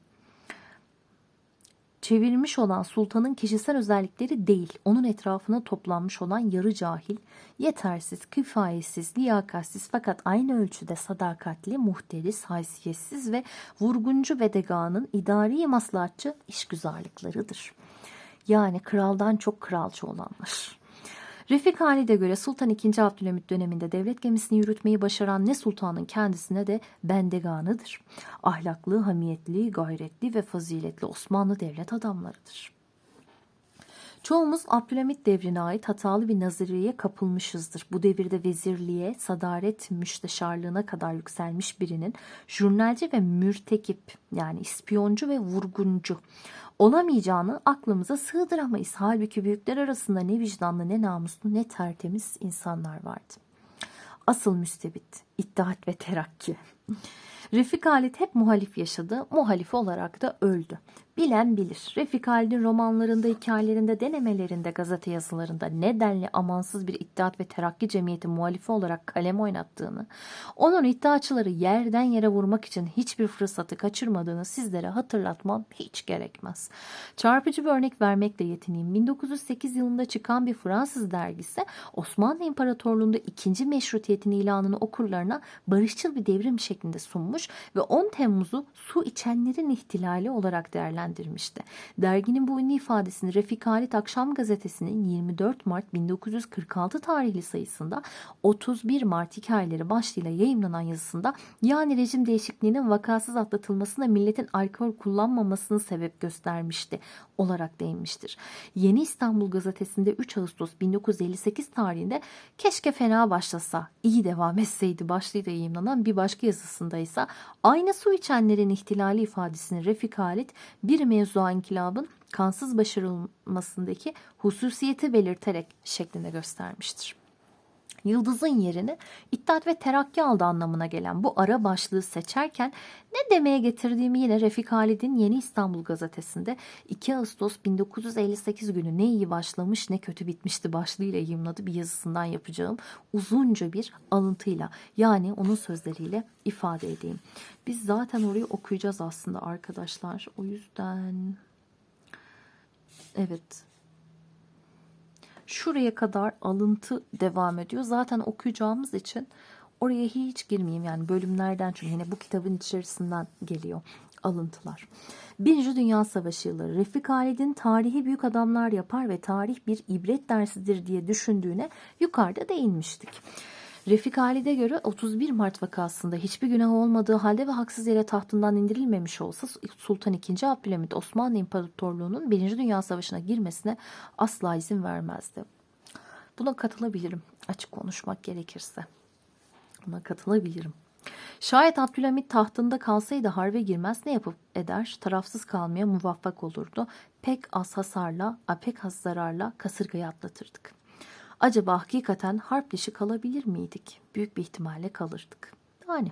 Speaker 1: çevirmiş olan sultanın kişisel özellikleri değil, onun etrafına toplanmış olan yarı cahil, yetersiz, kifayetsiz, liyakatsiz fakat aynı ölçüde sadakatli, muhteris, haysiyetsiz ve vurguncu vedeganın idari maslahatçı işgüzarlıklarıdır. Yani kraldan çok kralcı olanlar. Refik Halid'e göre Sultan II. Abdülhamit döneminde devlet gemisini yürütmeyi başaran ne sultanın kendisine de bendeganıdır. Ahlaklı, hamiyetli, gayretli ve faziletli Osmanlı devlet adamlarıdır. Çoğumuz Abdülhamit devrine ait hatalı bir nazariyeye kapılmışızdır. Bu devirde vezirliğe, sadaret müsteşarlığına kadar yükselmiş birinin jurnalci ve mürtekip, yani ispiyoncu ve vurguncu olamayacağını aklımıza sığdıramayız. Halbuki büyükler arasında ne vicdanlı, ne namuslu, ne tertemiz insanlar vardı. Asıl müstebit, İttihat ve Terakki. Refik Halit hep muhalif yaşadı, muhalif olarak da öldü. Bilen bilir. Refik Halit'in romanlarında, hikayelerinde, denemelerinde, gazete yazılarında nedenli amansız bir İttihat ve Terakki cemiyeti muhalifi olarak kalem oynattığını, onun iddiaçıları yerden yere vurmak için hiçbir fırsatı kaçırmadığını sizlere hatırlatmam hiç gerekmez. Çarpıcı bir örnek vermekle yetineyim. 1908 yılında çıkan bir Fransız dergisi Osmanlı İmparatorluğu'nda ikinci meşrutiyetin ilanını okurlarına barışçıl bir devrim şeklinde sunmuş ve 10 Temmuz'u su içenlerin ihtilali olarak değerlendirmişti. Derginin bu ünlü ifadesini Refik Halit Akşam Gazetesi'nin 24 Mart 1946 tarihli sayısında 31 Mart hikayeleri başlığıyla yayımlanan yazısında, yani rejim değişikliğinin vakasız atlatılmasına milletin alkol kullanmamasını sebep göstermişti olarak değinmiştir. Yeni İstanbul Gazetesi'nde 3 Ağustos 1958 tarihinde keşke fena başlasa, iyi devam etseydi başlığıyla yayımlanan bir başka yazısında ise aynı su içenlerin ihtilali ifadesini Refik Halit bir mevzua inkılabın kansız başarılmasındaki hususiyeti belirterek şeklinde göstermiştir. Yıldızın yerini İttihat ve Terakki aldı anlamına gelen bu ara başlığı seçerken ne demeye getirdiğimi yine Refik Halid'in Yeni İstanbul Gazetesi'nde 2 Ağustos 1958 günü ne iyi başlamış ne kötü bitmişti başlığıyla yayımladığı bir yazısından yapacağım uzunca bir alıntıyla, yani onun sözleriyle ifade edeyim. Biz zaten orayı okuyacağız aslında arkadaşlar. O yüzden evet, şuraya kadar alıntı devam ediyor. Zaten okuyacağımız için oraya hiç girmeyeyim. Yani bölümlerden, çünkü yine bu kitabın içerisinden geliyor alıntılar. Birinci Dünya Savaşı yılları. Refik Halid'in tarihi büyük adamlar yapar ve tarih bir ibret dersidir diye düşündüğüne yukarıda değinmiştik. Refik Halid'e göre 31 Mart vakasında hiçbir günah olmadığı halde ve haksız yere tahtından indirilmemiş olsa Sultan II. Abdülhamit Osmanlı İmparatorluğu'nun 1. Dünya Savaşı'na girmesine asla izin vermezdi. Buna katılabilirim, açık konuşmak gerekirse. Buna katılabilirim. Şayet Abdülhamit tahtında kalsaydı harbe girmez, ne yapıp eder? Tarafsız kalmaya muvaffak olurdu. Pek az zararla kasırgayı atlatırdık. Acaba hakikaten harp dışı kalabilir miydik? Büyük bir ihtimalle kalırdık. Yani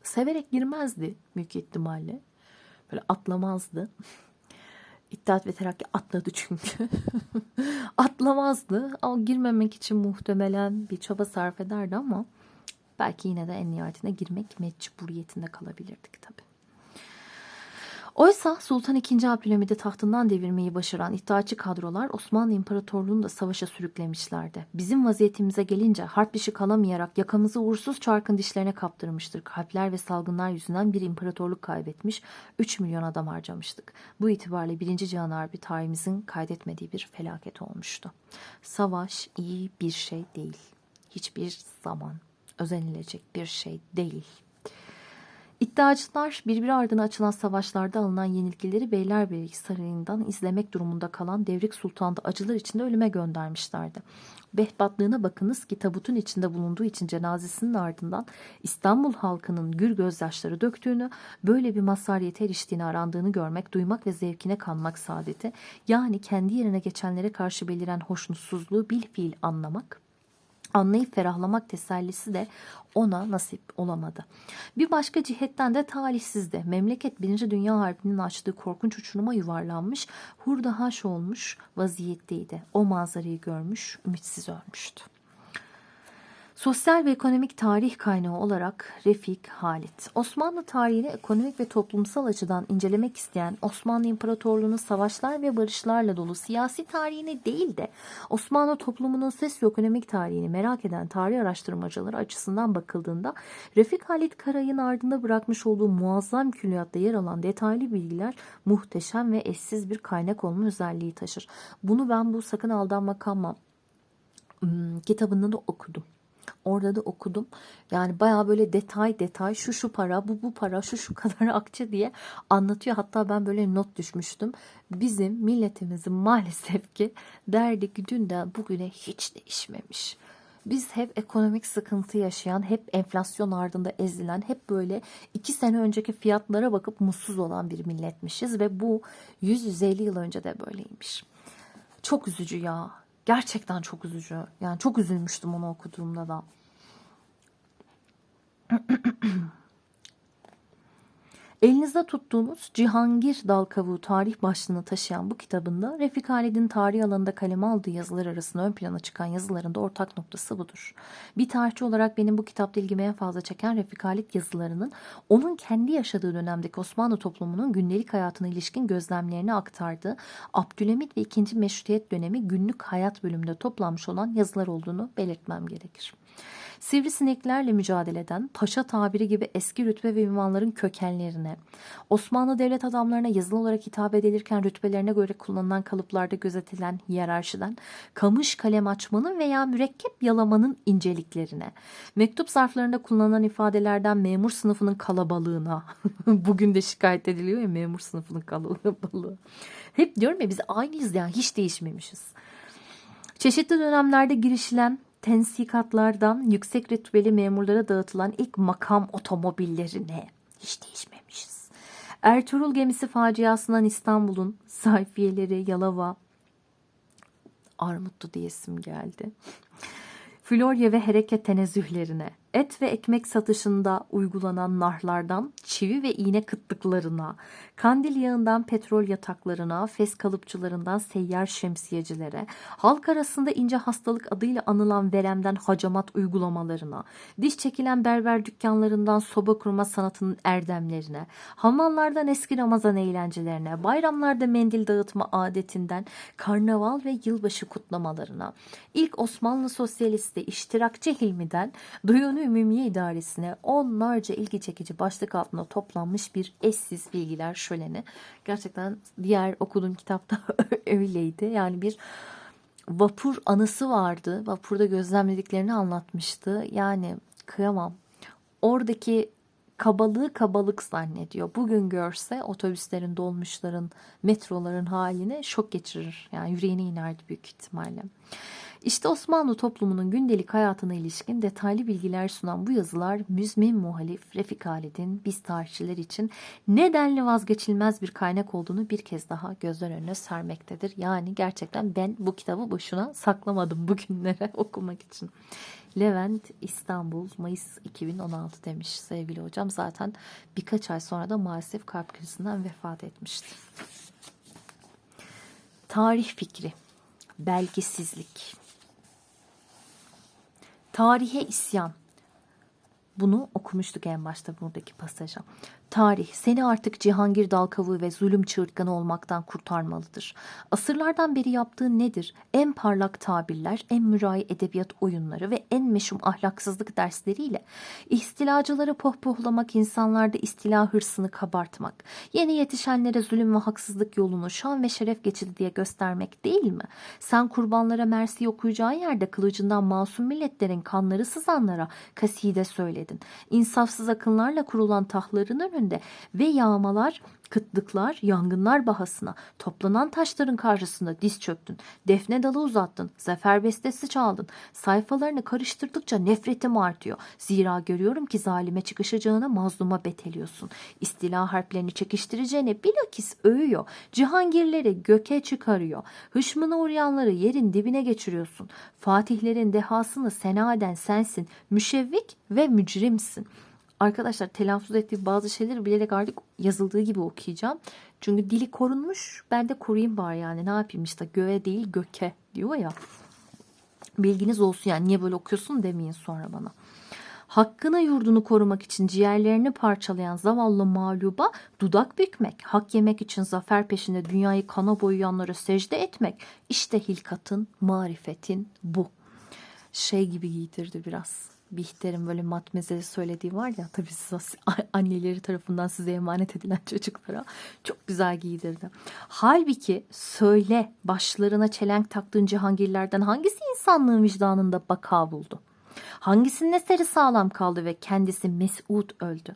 Speaker 1: severek girmezdi büyük ihtimalle. Böyle atlamazdı. İttihat ve Terakki atladı çünkü. Atlamazdı. Ama girmemek için muhtemelen bir çaba sarf ederdi ama belki yine de en nihayetinde girmek mecburiyetinde kalabilirdik tabii. Oysa Sultan II. Abdülhamid'i tahtından devirmeyi başaran iddiaçı kadrolar Osmanlı İmparatorluğu'nu da savaşa sürüklemişlerdi. Bizim vaziyetimize gelince harp dışı kalamayarak yakamızı uğursuz çarkın dişlerine kaptırmıştık. Harpler ve salgınlar yüzünden bir imparatorluk kaybetmiş, 3 milyon adam harcamıştık. Bu itibarla 1. Cihan Harbi tarihimizin kaydetmediği bir felaket olmuştu. Savaş iyi bir şey değil. Hiçbir zaman özenilecek bir şey değil. İddiacılar birbiri ardına açılan savaşlarda alınan yenilgileri Beylerbeyi Sarayı'ndan izlemek durumunda kalan Devrik Sultan'da acılar içinde ölüme göndermişlerdi. Behbatlığına bakınız ki tabutun içinde bulunduğu için cenazesinin ardından İstanbul halkının gür gözyaşları döktüğünü, böyle bir mazhariyete eriştiğini arandığını görmek, duymak ve zevkine kanmak saadeti, yani kendi yerine geçenlere karşı beliren hoşnutsuzluğu bilfiil anlayıp ferahlamak tesellisi de ona nasip olamadı. Bir başka cihetten de talihsizdi. Memleket 1. Dünya Harbi'nin açtığı korkunç uçuruma yuvarlanmış, hurda haş olmuş vaziyetteydi. O manzarayı görmüş, ümitsiz ölmüştü. Sosyal ve ekonomik tarih kaynağı olarak Refik Halit. Osmanlı tarihini ekonomik ve toplumsal açıdan incelemek isteyen, Osmanlı İmparatorluğu'nun savaşlar ve barışlarla dolu siyasi tarihini değil de Osmanlı toplumunun sosyoekonomik tarihini merak eden tarih araştırmacıları açısından bakıldığında Refik Halit Karay'ın ardında bırakmış olduğu muazzam külliyatta yer alan detaylı bilgiler muhteşem ve eşsiz bir kaynak olma özelliği taşır. Bunu ben bu Sakın Aldanma Kanma kitabında da okudum. Orada da okudum. Yani bayağı böyle detay detay şu para, bu para, şu kadar akçe diye anlatıyor. Hatta ben böyle not düşmüştüm. Bizim milletimizin maalesef ki derdi dünden bugüne hiç değişmemiş. Biz hep ekonomik sıkıntı yaşayan, hep enflasyon ardında ezilen, hep böyle 2 sene önceki fiyatlara bakıp mutsuz olan bir milletmişiz ve bu 100-150 yıl önce de böyleymiş. Çok üzücü ya. Gerçekten çok üzücü. Yani çok üzülmüştüm onu okuduğumda da. Elinizde tuttuğunuz Cihangir Dal Kavuğu tarih başlığını taşıyan bu kitabında Refik Halid'in tarih alanında kaleme aldığı yazılar arasında ön plana çıkan yazılarında ortak noktası budur. Bir tarihçi olarak benim bu kitapta ilgimi en fazla çeken Refik Halit yazılarının onun kendi yaşadığı dönemdeki Osmanlı toplumunun gündelik hayatına ilişkin gözlemlerini aktardığı Abdülhamit ve II. Meşrutiyet dönemi günlük hayat bölümünde toplanmış olan yazılar olduğunu belirtmem gerekir. Sivrisineklerle mücadele eden, paşa tabiri gibi eski rütbe ve ünvanların kökenlerine, Osmanlı devlet adamlarına yazılı olarak hitap edilirken rütbelerine göre kullanılan kalıplarda gözetilen hiyerarşiden, kamış kalem açmanın veya mürekkep yalamanın inceliklerine, mektup zarflarında kullanılan ifadelerden memur sınıfının kalabalığına, bugün de şikayet ediliyor ya memur sınıfının kalabalığı. Hep diyorum ya biz aynıyız yani hiç değişmemişiz. Çeşitli dönemlerde girişilen tensikatlardan yüksek rütbeli memurlara dağıtılan ilk makam otomobillerine hiç değişmemişiz. Ertuğrul gemisi faciasından İstanbul'un sayfiyeleri, Yalova, Armutlu diyesim geldi. Florya ve Hereke tenezzühlerine, et ve ekmek satışında uygulanan narlardan çivi ve iğne kıtlıklarına, kandil yağından petrol yataklarına, fes kalıpçılarından seyyar şemsiyecilere, halk arasında ince hastalık adıyla anılan veremden hacamat uygulamalarına, diş çekilen berber dükkanlarından soba kurma sanatının erdemlerine, hamallardan eski Ramazan eğlencelerine, bayramlarda mendil dağıtma adetinden karnaval ve yılbaşı kutlamalarına, ilk Osmanlı sosyalisti iştirakçı Hilmi'den Duyunu Ümumiye İdaresi'ne onlarca ilgi çekici başlık altında toplanmış bir eşsiz bilgiler şöleni. Gerçekten diğer okuduğum kitapta öyleydi. Yani bir vapur anısı vardı. Vapurda gözlemlediklerini anlatmıştı. Yani kıyamam. Oradaki kabalığı kabalık zannediyor. Bugün görse otobüslerin, dolmuşların, metroların haline şok geçirir. Yani yüreğine inerdi büyük ihtimalle. İşte Osmanlı toplumunun gündelik hayatına ilişkin detaylı bilgiler sunan bu yazılar müzmin muhalif Refik Halid'in biz tarihçiler için nedenli vazgeçilmez bir kaynak olduğunu bir kez daha gözler önüne sermektedir. Yani gerçekten ben bu kitabı boşuna saklamadım bugünlere okumak için. Levent, İstanbul, Mayıs 2016 demiş sevgili hocam. Zaten birkaç ay sonra da maalesef kalp krizinden vefat etmişti. Tarih fikri, belgesizlik, tarihe isyan. Bunu okumuştuk en başta buradaki pasaja. Tarih seni artık Cihangir Dalkavuğu ve zulüm çığırtkanı olmaktan kurtarmalıdır. Asırlardan beri yaptığın nedir? En parlak tabirler, en mürai edebiyat oyunları ve en meşhum ahlaksızlık dersleriyle istilacıları pohpohlamak, insanlarda istila hırsını kabartmak, yeni yetişenlere zulüm ve haksızlık yolunu şan ve şeref geçidi diye göstermek değil mi? Sen kurbanlara mersi okuyacağın yerde kılıcından masum milletlerin kanları sızanlara kaside söyledin. İnsafsız akınlarla kurulan tahtların önünde ve yağmalar, kıtlıklar, yangınlar bahasına toplanan taşların karşısında diz çöktün. Defne dalı uzattın. Zafer bestesi çaldın. Sayfalarını karıştırdıkça nefretim artıyor. Zira görüyorum ki zalime çıkışacağına mazluma beteliyorsun. İstila harplerini çekiştireceğine bilakis övüyor. Cihangirleri göke çıkarıyor. Hışmına uğrayanları yerin dibine geçiriyorsun. Fatihlerin dehasını sena eden sensin. Müşevvik ve mücrimsin. Arkadaşlar telaffuz ettiği bazı şeyleri bilerek artık yazıldığı gibi okuyacağım. Çünkü dili korunmuş. Ben de koruyayım bari yani. Ne yapayım işte göğe değil göke diyor ya. Bilginiz olsun yani niye böyle okuyorsun demeyin sonra bana. Hakkını yurdunu korumak için ciğerlerini parçalayan zavallı mağluba dudak bükmek, hak yemek için zafer peşinde dünyayı kana boyayanlara secde etmek. İşte hilkatın, marifetin bu. Şey gibi giydirdi biraz. Bihter'in böyle matmezeli söylediği var ya tabii siz anneleri tarafından size emanet edilen çocuklara çok güzel giydirdi. Halbuki söyle başlarına çelenk taktığın cihangirlerden hangisi insanlığın vicdanında baka buldu? Hangisinin eseri sağlam kaldı ve kendisi mesut öldü?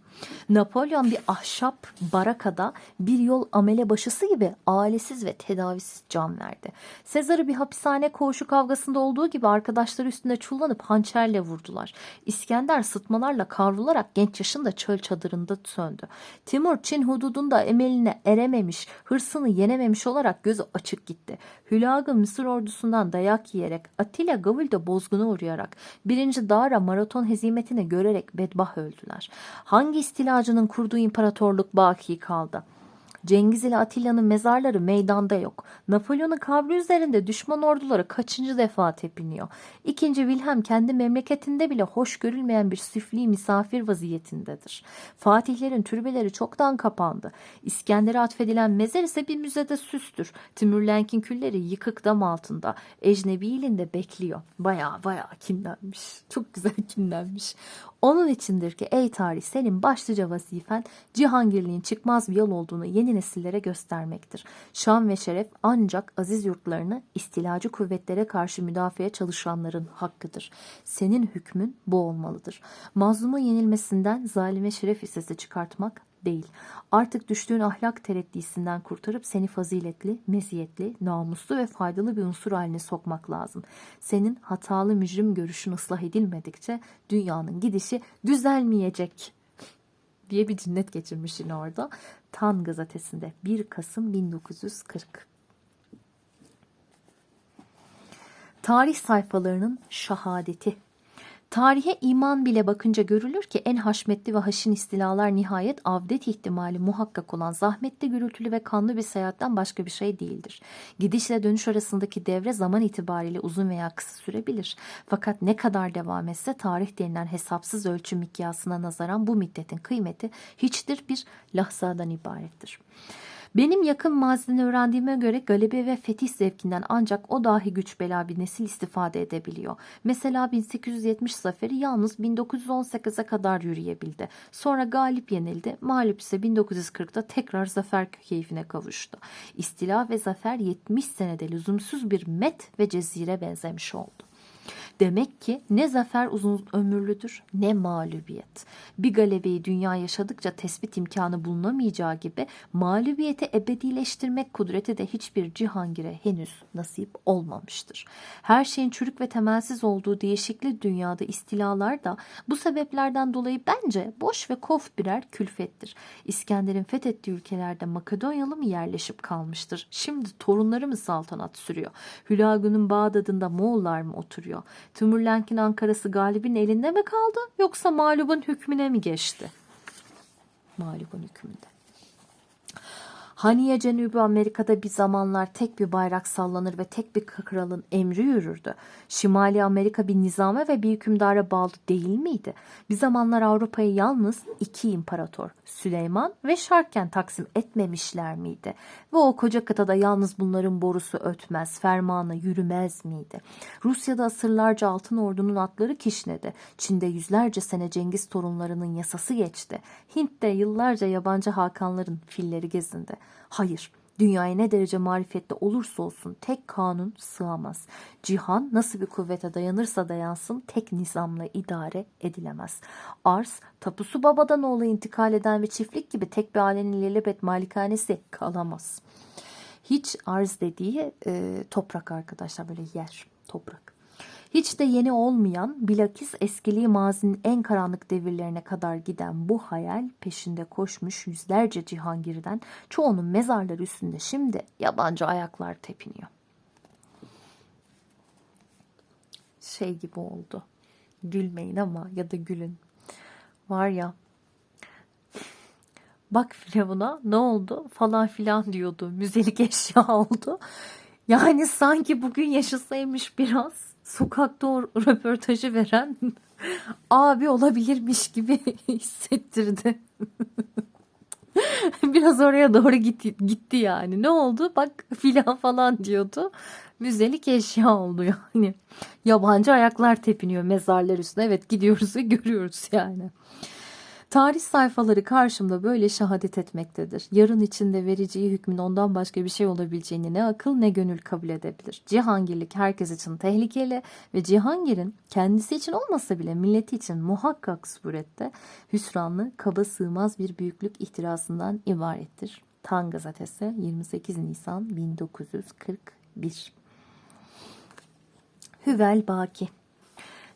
Speaker 1: Napolyon bir ahşap barakada bir yol amele başısı gibi ailesiz ve tedavisiz can verdi. Sezar'ı bir hapishane koğuşu kavgasında olduğu gibi arkadaşları üstünde çullanıp hançerle vurdular. İskender sıtmalarla kavrularak genç yaşında çöl çadırında söndü. Timur Çin hududunda emeline erememiş, hırsını yenememiş olarak gözü açık gitti. Hülagü Mısır ordusundan dayak yiyerek, Atilla Gavül'de bozguna uğrayarak, 1. Dara maraton hezimetini görerek bedbah öldüler. Hangi istilacının kurduğu imparatorluk baki kaldı? Cengiz ile Atilla'nın mezarları meydanda yok. Napolyon'un kabri üzerinde düşman orduları kaçıncı defa tepiniyor. 2. Wilhelm kendi memleketinde bile hoş görülmeyen bir süfli misafir vaziyetindedir. Fatihlerin türbeleri çoktan kapandı. İskender'e atfedilen mezar ise bir müzede süstür. Timurlenk'in külleri yıkık dam altında. Ecnebi ilinde bekliyor. Baya kinlenmiş. Çok güzel kinlenmiş. Onun içindir ki ey tarih, senin başlıca vazifen Cihangirliğin çıkmaz bir yol olduğunu yeni nesillere göstermektir. Şan ve şeref ancak aziz yurtlarını istilacı kuvvetlere karşı müdafaya çalışanların hakkıdır. Senin hükmün bu olmalıdır. Mazlumun yenilmesinden zalime şeref hissesi çıkartmak değil. Artık düştüğün ahlak tereddisinden kurtarıp seni faziletli, meziyetli, namuslu ve faydalı bir unsur haline sokmak lazım. Senin hatalı mücrim görüşün ıslah edilmedikçe dünyanın gidişi düzelmeyecek diye bir cinnet geçirmiş yine orada. Tan gazetesinde 1 Kasım 1940. Tarih sayfalarının şahadeti. Tarihe iman bile bakınca görülür ki en haşmetli ve haşin istilalar nihayet avdet ihtimali muhakkak olan zahmetli, gürültülü ve kanlı bir seyahatten başka bir şey değildir. Gidişle dönüş arasındaki devre zaman itibariyle uzun veya kısa sürebilir. Fakat ne kadar devam etse tarih denilen hesapsız ölçü mikyasına nazaran bu müddetin kıymeti hiçtir, bir lahzadan ibarettir. Benim yakın maziden öğrendiğime göre galebe ve fetih zevkinden ancak o dahi güç bela bir nesil istifade edebiliyor. Mesela 1870 zaferi yalnız 1918'e kadar yürüyebildi. Sonra galip yenildi. Mağlup ise 1940'da tekrar zafer keyfine kavuştu. İstila ve zafer 70 senede lüzumsuz bir met ve cezire benzemiş oldu. Demek ki ne zafer uzun ömürlüdür ne mağlubiyet. Bir galebeyi dünya yaşadıkça tespit imkanı bulunamayacağı gibi mağlubiyeti ebedileştirmek kudreti de hiçbir cihangire henüz nasip olmamıştır. Her şeyin çürük ve temelsiz olduğu değişikli dünyada istilalar da bu sebeplerden dolayı bence boş ve kof birer külfettir. İskender'in fethettiği ülkelerde Makedonyalı mı yerleşip kalmıştır? Şimdi torunları mı saltanat sürüyor? Hülagü'nün Bağdat'ında Moğollar mı oturuyor? Timurlenk'in Ankara'sı galibin elinde mi kaldı yoksa mağlubun hükmüne mi geçti? Mağlubun hükmünde. Haniye Cenubi Amerika'da bir zamanlar tek bir bayrak sallanır ve tek bir kralın emri yürürdü. Şimali Amerika bir nizame ve bir hükümdara bağlı değil miydi? Bir zamanlar Avrupa'yı yalnız 2 imparator, Süleyman ve Şarken taksim etmemişler miydi? Ve o koca kıtada yalnız bunların borusu ötmez, fermanı yürümez miydi? Rusya'da asırlarca altın ordunun atları kişnedi. Çin'de yüzlerce sene Cengiz torunlarının yasası geçti. Hint'te yıllarca yabancı hakanların filleri gezindi. Hayır, dünyaya ne derece marifetli olursa olsun tek kanun sığamaz. Cihan nasıl bir kuvvete dayanırsa dayansın tek nizamla idare edilemez. Arz, tapusu babadan oğula intikal eden bir çiftlik gibi tek bir ailenin ilelebet malikanesi kalamaz. Hiç arz dediği toprak arkadaşlar, böyle yer, toprak. Hiç de yeni olmayan, bilakis eskiliği mazinin en karanlık devirlerine kadar giden bu hayal peşinde koşmuş yüzlerce cihangirden çoğunun mezarları üstünde şimdi yabancı ayaklar tepiniyor. Şey gibi oldu. Gülmeyin ama ya da gülün. Var ya, bak Firavun'a ne oldu falan filan diyordu. Müzelik eşya oldu. Yani sanki bugün yaşasaymış biraz sokakta o röportajı veren abi olabilirmiş gibi hissettirdi. Biraz oraya doğru gitti yani. Ne oldu? Bak filan falan diyordu. Müzelik eşya oldu yani. Yabancı ayaklar tepiniyor mezarlar üstüne. Evet, gidiyoruz ve görüyoruz yani. Tarih sayfaları karşımda böyle şehadet etmektedir. Yarın içinde vereceği hükmün ondan başka bir şey olabileceğini ne akıl ne gönül kabul edebilir. Cihangirlik herkes için tehlikeli ve Cihangir'in kendisi için olmasa bile milleti için muhakkak surette hüsranlı, kaba sığmaz bir büyüklük ihtirasından ibarettir. Tan Gazetesi 28 Nisan 1941. Hüvel Baki.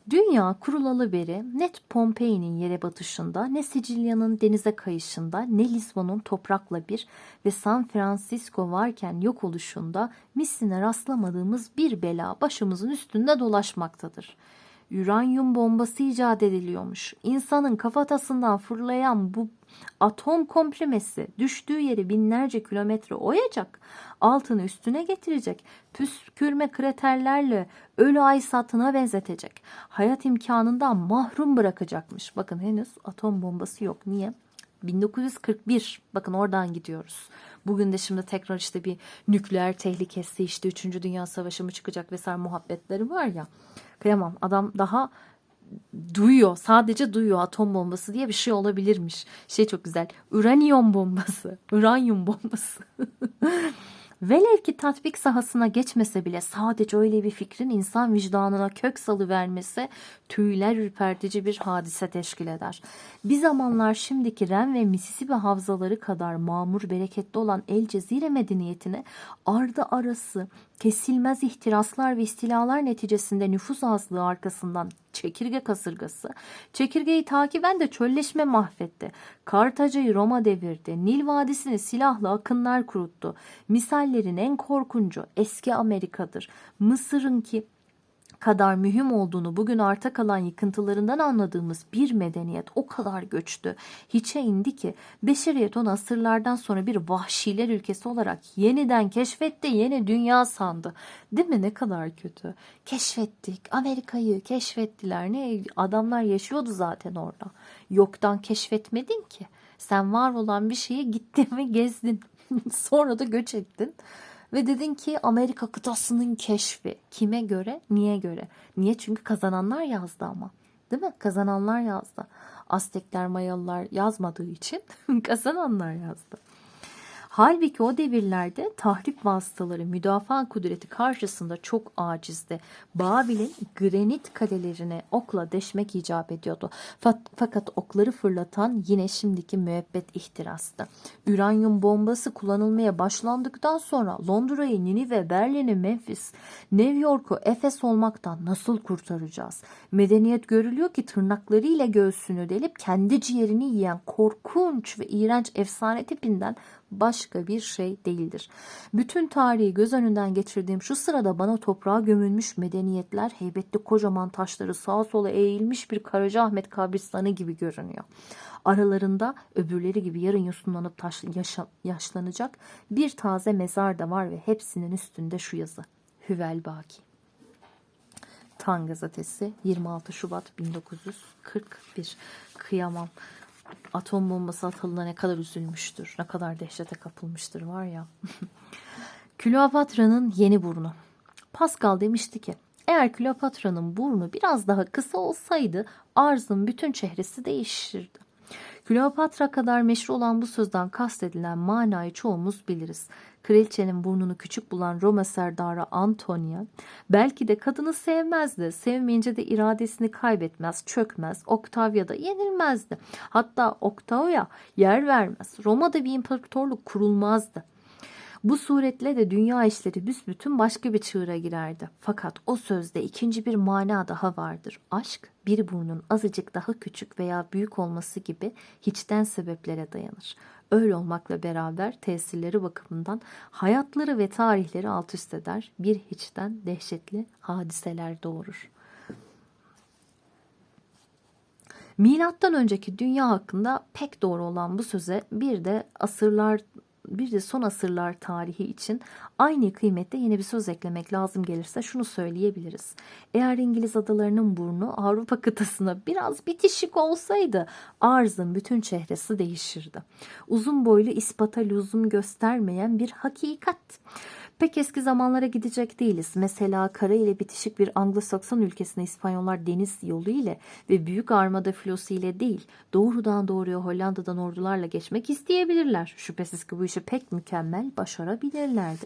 Speaker 1: Dünya kurulalı beri ne Pompei'nin yere batışında, ne Sicilya'nın denize kayışında, ne Lisbon'un toprakla bir ve San Francisco varken yok oluşunda misline rastlamadığımız bir bela başımızın üstünde dolaşmaktadır. Uranyum bombası icat ediliyormuş. İnsanın kafatasından fırlayan bu atom komprimesi düştüğü yeri binlerce kilometre oyacak, altını üstüne getirecek, püskürme kraterlerle ölü ay satına benzetecek, hayat imkanından mahrum bırakacakmış. Bakın henüz atom bombası yok. Niye? 1941. Bakın oradan gidiyoruz. Bugün de şimdi tekrar işte bir nükleer tehlikesi, işte 3. Dünya Savaşı mı çıkacak vesaire muhabbetleri var ya. Kıyamam. Adam daha duyuyor. Sadece duyuyor atom bombası diye bir şey olabilirmiş. Şey çok güzel. Uranyum bombası. Uranyum bombası. Velev ki tatbik sahasına geçmese bile sadece öyle bir fikrin insan vicdanına kök salıvermesi tüyler ürpertici bir hadise teşkil eder. Bir zamanlar şimdiki Ren ve Mississippi havzaları kadar mamur bereketli olan El Cezire medeniyetine ardı arası kesilmez ihtiraslar ve istilalar neticesinde nüfus azlığı arkasından çekirge kasırgası, çekirgeyi takiben de çölleşme mahvetti. Kartaca'yı Roma devirdi. Nil Vadisi'ni silahlı akınlar kuruttu. Misallerin en korkuncu eski Amerika'dır. Mısır'ınki kadar mühim olduğunu bugün arta kalan yıkıntılarından anladığımız bir medeniyet o kadar göçtü, hiçe indi ki beşeriyet onu asırlardan sonra bir vahşiler ülkesi olarak yeniden keşfetti, yeni dünya sandı. Değil mi? Ne kadar kötü. Keşfettik, Amerika'yı keşfettiler. Ne adamlar yaşıyordu zaten orada. Yoktan keşfetmedin ki. Sen var olan bir şeyi gittin ve gezdin. Sonra da göç ettin. Ve dedin ki Amerika kıtasının keşfi. Kime göre? Niye göre? Niye? Çünkü kazananlar yazdı ama. Değil mi? Kazananlar yazdı. Aztekler, Mayalılar yazmadığı için kazananlar yazdı. Halbuki o devirlerde tahrip vasıtaları müdafaa kudreti karşısında çok acizdi. Babil'in granit kalelerine okla deşmek icap ediyordu. Fakat okları fırlatan yine şimdiki müebbet ihtirastı. Uranyum bombası kullanılmaya başlandıktan sonra Londra'yı, Ninive, Berlin'i, Memphis, New York'u, Efes olmaktan nasıl kurtaracağız? Medeniyet görülüyor ki tırnaklarıyla göğsünü delip kendi ciğerini yiyen korkunç ve iğrenç efsane tipinden başka bir şey değildir. Bütün tarihi göz önünden geçirdiğim şu sırada bana toprağa gömülmüş medeniyetler heybetli kocaman taşları sağa sola eğilmiş bir Karacaahmet kabristanı gibi görünüyor. Aralarında öbürleri gibi yarın yosunlanıp yaşlanacak bir taze mezar da var ve hepsinin üstünde şu yazı: Hüvel Baki. Tan Gazetesi 26 Şubat 1941. Kıyamam. Atom bombası atıldığında ne kadar üzülmüştür, ne kadar dehşete kapılmıştır var ya. Kleopatra'nın yeni burnu. Pascal demişti ki, eğer Kleopatra'nın burnu biraz daha kısa olsaydı arzın bütün çehresi değişirdi. Kleopatra kadar meşhur olan bu sözden kastedilen manayı çoğumuz biliriz. Kraliçenin burnunu küçük bulan Roma serdarı Antonia belki de kadını sevmezdi. Sevmeyince de iradesini kaybetmez, çökmez. Octavia da yenilmezdi. Hatta Octavia yer vermez. Roma'da bir imparatorluk kurulmazdı. Bu suretle de dünya işleri büsbütün başka bir çığıra girerdi. Fakat o sözde ikinci bir mana daha vardır. Aşk, bir burnun azıcık daha küçük veya büyük olması gibi hiçten sebeplere dayanır. Öyle olmakla beraber tesirleri bakımından hayatları ve tarihleri alt üst eder. Bir hiçten dehşetli hadiseler doğurur. Milattan önceki dünya hakkında pek doğru olan bu söze bir de son asırlar tarihi için aynı kıymette yeni bir söz eklemek lazım gelirse şunu söyleyebiliriz. Eğer İngiliz adalarının burnu Avrupa kıtasına biraz bitişik olsaydı arzın bütün çehresi değişirdi. Uzun boylu ispata lüzum göstermeyen bir hakikat. Pek eski zamanlara gidecek değiliz. Mesela kara ile bitişik bir Anglo-Sakson ülkesine İspanyollar deniz yolu ile ve büyük armada filosu ile değil, doğrudan doğruya Hollanda'dan ordularla geçmek isteyebilirler. Şüphesiz ki bu işi pek mükemmel başarabilirlerdi.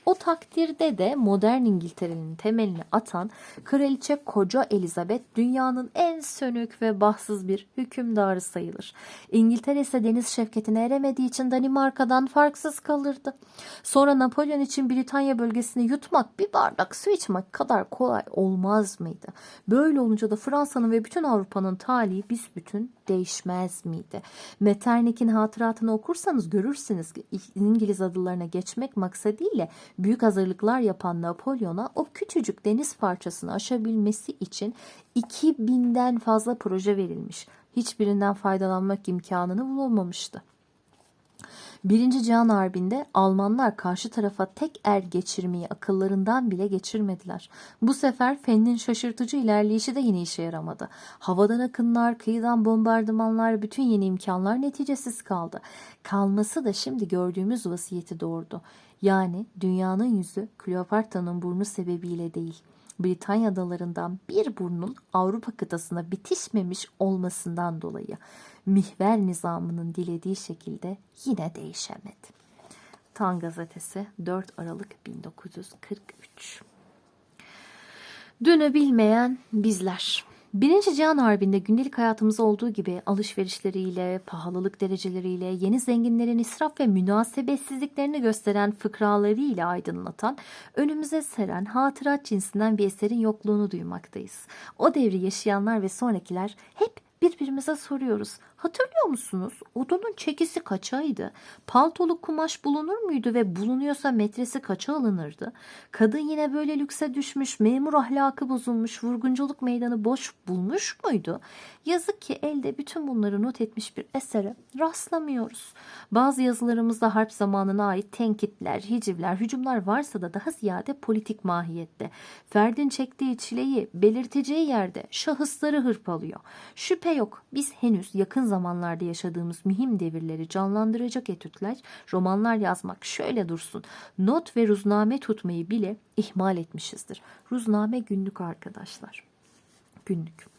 Speaker 1: O takdirde de modern İngiltere'nin temelini atan Kraliçe Koca Elizabeth dünyanın en sönük ve bahtsız bir hükümdarı sayılır. İngiltere ise deniz şevketine eremediği için Danimarka'dan farksız kalırdı. Sonra Napolyon için Britanya bölgesini yutmak bir bardak su içmek kadar kolay olmaz mıydı? Böyle olunca da Fransa'nın ve bütün Avrupa'nın talihi büsbütün değişmez miydi? Metternich'in hatıratını okursanız görürsünüz ki İngiliz adalarına geçmek maksadıyla büyük hazırlıklar yapan Napolyon'a o küçücük deniz parçasını aşabilmesi için 2000'den fazla proje verilmiş. Hiçbirinden faydalanmak imkanını bulamamıştı. Birinci Cihan Harbi'nde Almanlar karşı tarafa tek er geçirmeyi akıllarından bile geçirmediler. Bu sefer Fen'in şaşırtıcı ilerleyişi de yine işe yaramadı. Havadan akınlar, kıyıdan bombardımanlar, bütün yeni imkanlar neticesiz kaldı. Kalması da şimdi gördüğümüz vasiyeti doğurdu. Yani dünyanın yüzü Kleopatra'nın burnu sebebiyle değil, Britanya adalarından bir burnun Avrupa kıtasına bitişmemiş olmasından dolayı mihver nizamının dilediği şekilde yine değişemedi. Tan Gazetesi 4 Aralık 1943. Dünü bilmeyen bizler. Birinci Cihan Harbi'nde gündelik hayatımız olduğu gibi alışverişleriyle, pahalılık dereceleriyle, yeni zenginlerin israf ve münasebetsizliklerini gösteren fıkralarıyla aydınlatan, önümüze seren hatırat cinsinden bir eserin yokluğunu duymaktayız. O devri yaşayanlar ve sonrakiler hep birbirimize soruyoruz. Hatırlıyor musunuz? Odunun çekisi kaçaydı? Paltoluk kumaş bulunur muydu ve bulunuyorsa metresi kaça alınırdı? Kadın yine böyle lükse düşmüş, memur ahlakı bozulmuş, vurgunculuk meydanı boş bulmuş muydu? Yazık ki elde bütün bunları not etmiş bir esere rastlamıyoruz. Bazı yazılarımızda harp zamanına ait tenkitler, hicivler, hücumlar varsa da daha ziyade politik mahiyette. Ferdin çektiği çileyi belirteceği yerde şahısları hırpalıyor. Şüphe yok, biz henüz yakın zamanlarda yaşadığımız mühim devirleri canlandıracak etütler, romanlar yazmak şöyle dursun, not ve ruzname tutmayı bile ihmal etmişizdir. Ruzname günlük arkadaşlar. Günlük.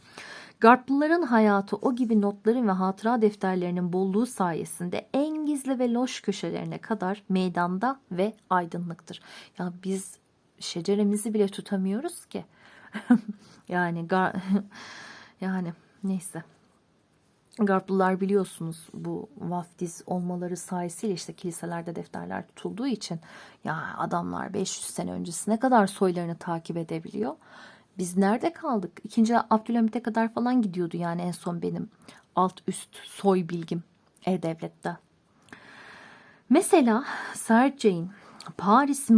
Speaker 1: Garplıların hayatı o gibi notların ve hatıra defterlerinin bolluğu sayesinde en gizli ve loş köşelerine kadar meydanda ve aydınlıktır. Ya biz şeceremizi bile tutamıyoruz ki. yani yani neyse. Garplılar biliyorsunuz bu vaftiz olmaları sayesinde işte kiliselerde defterler tutulduğu için ya adamlar 500 sene öncesine kadar soylarını takip edebiliyor. Biz nerede kaldık? 2. Abdülhamit'e kadar falan gidiyordu yani en son benim alt üst soy bilgim E-Devlet'te. Mesela Serge'in Paris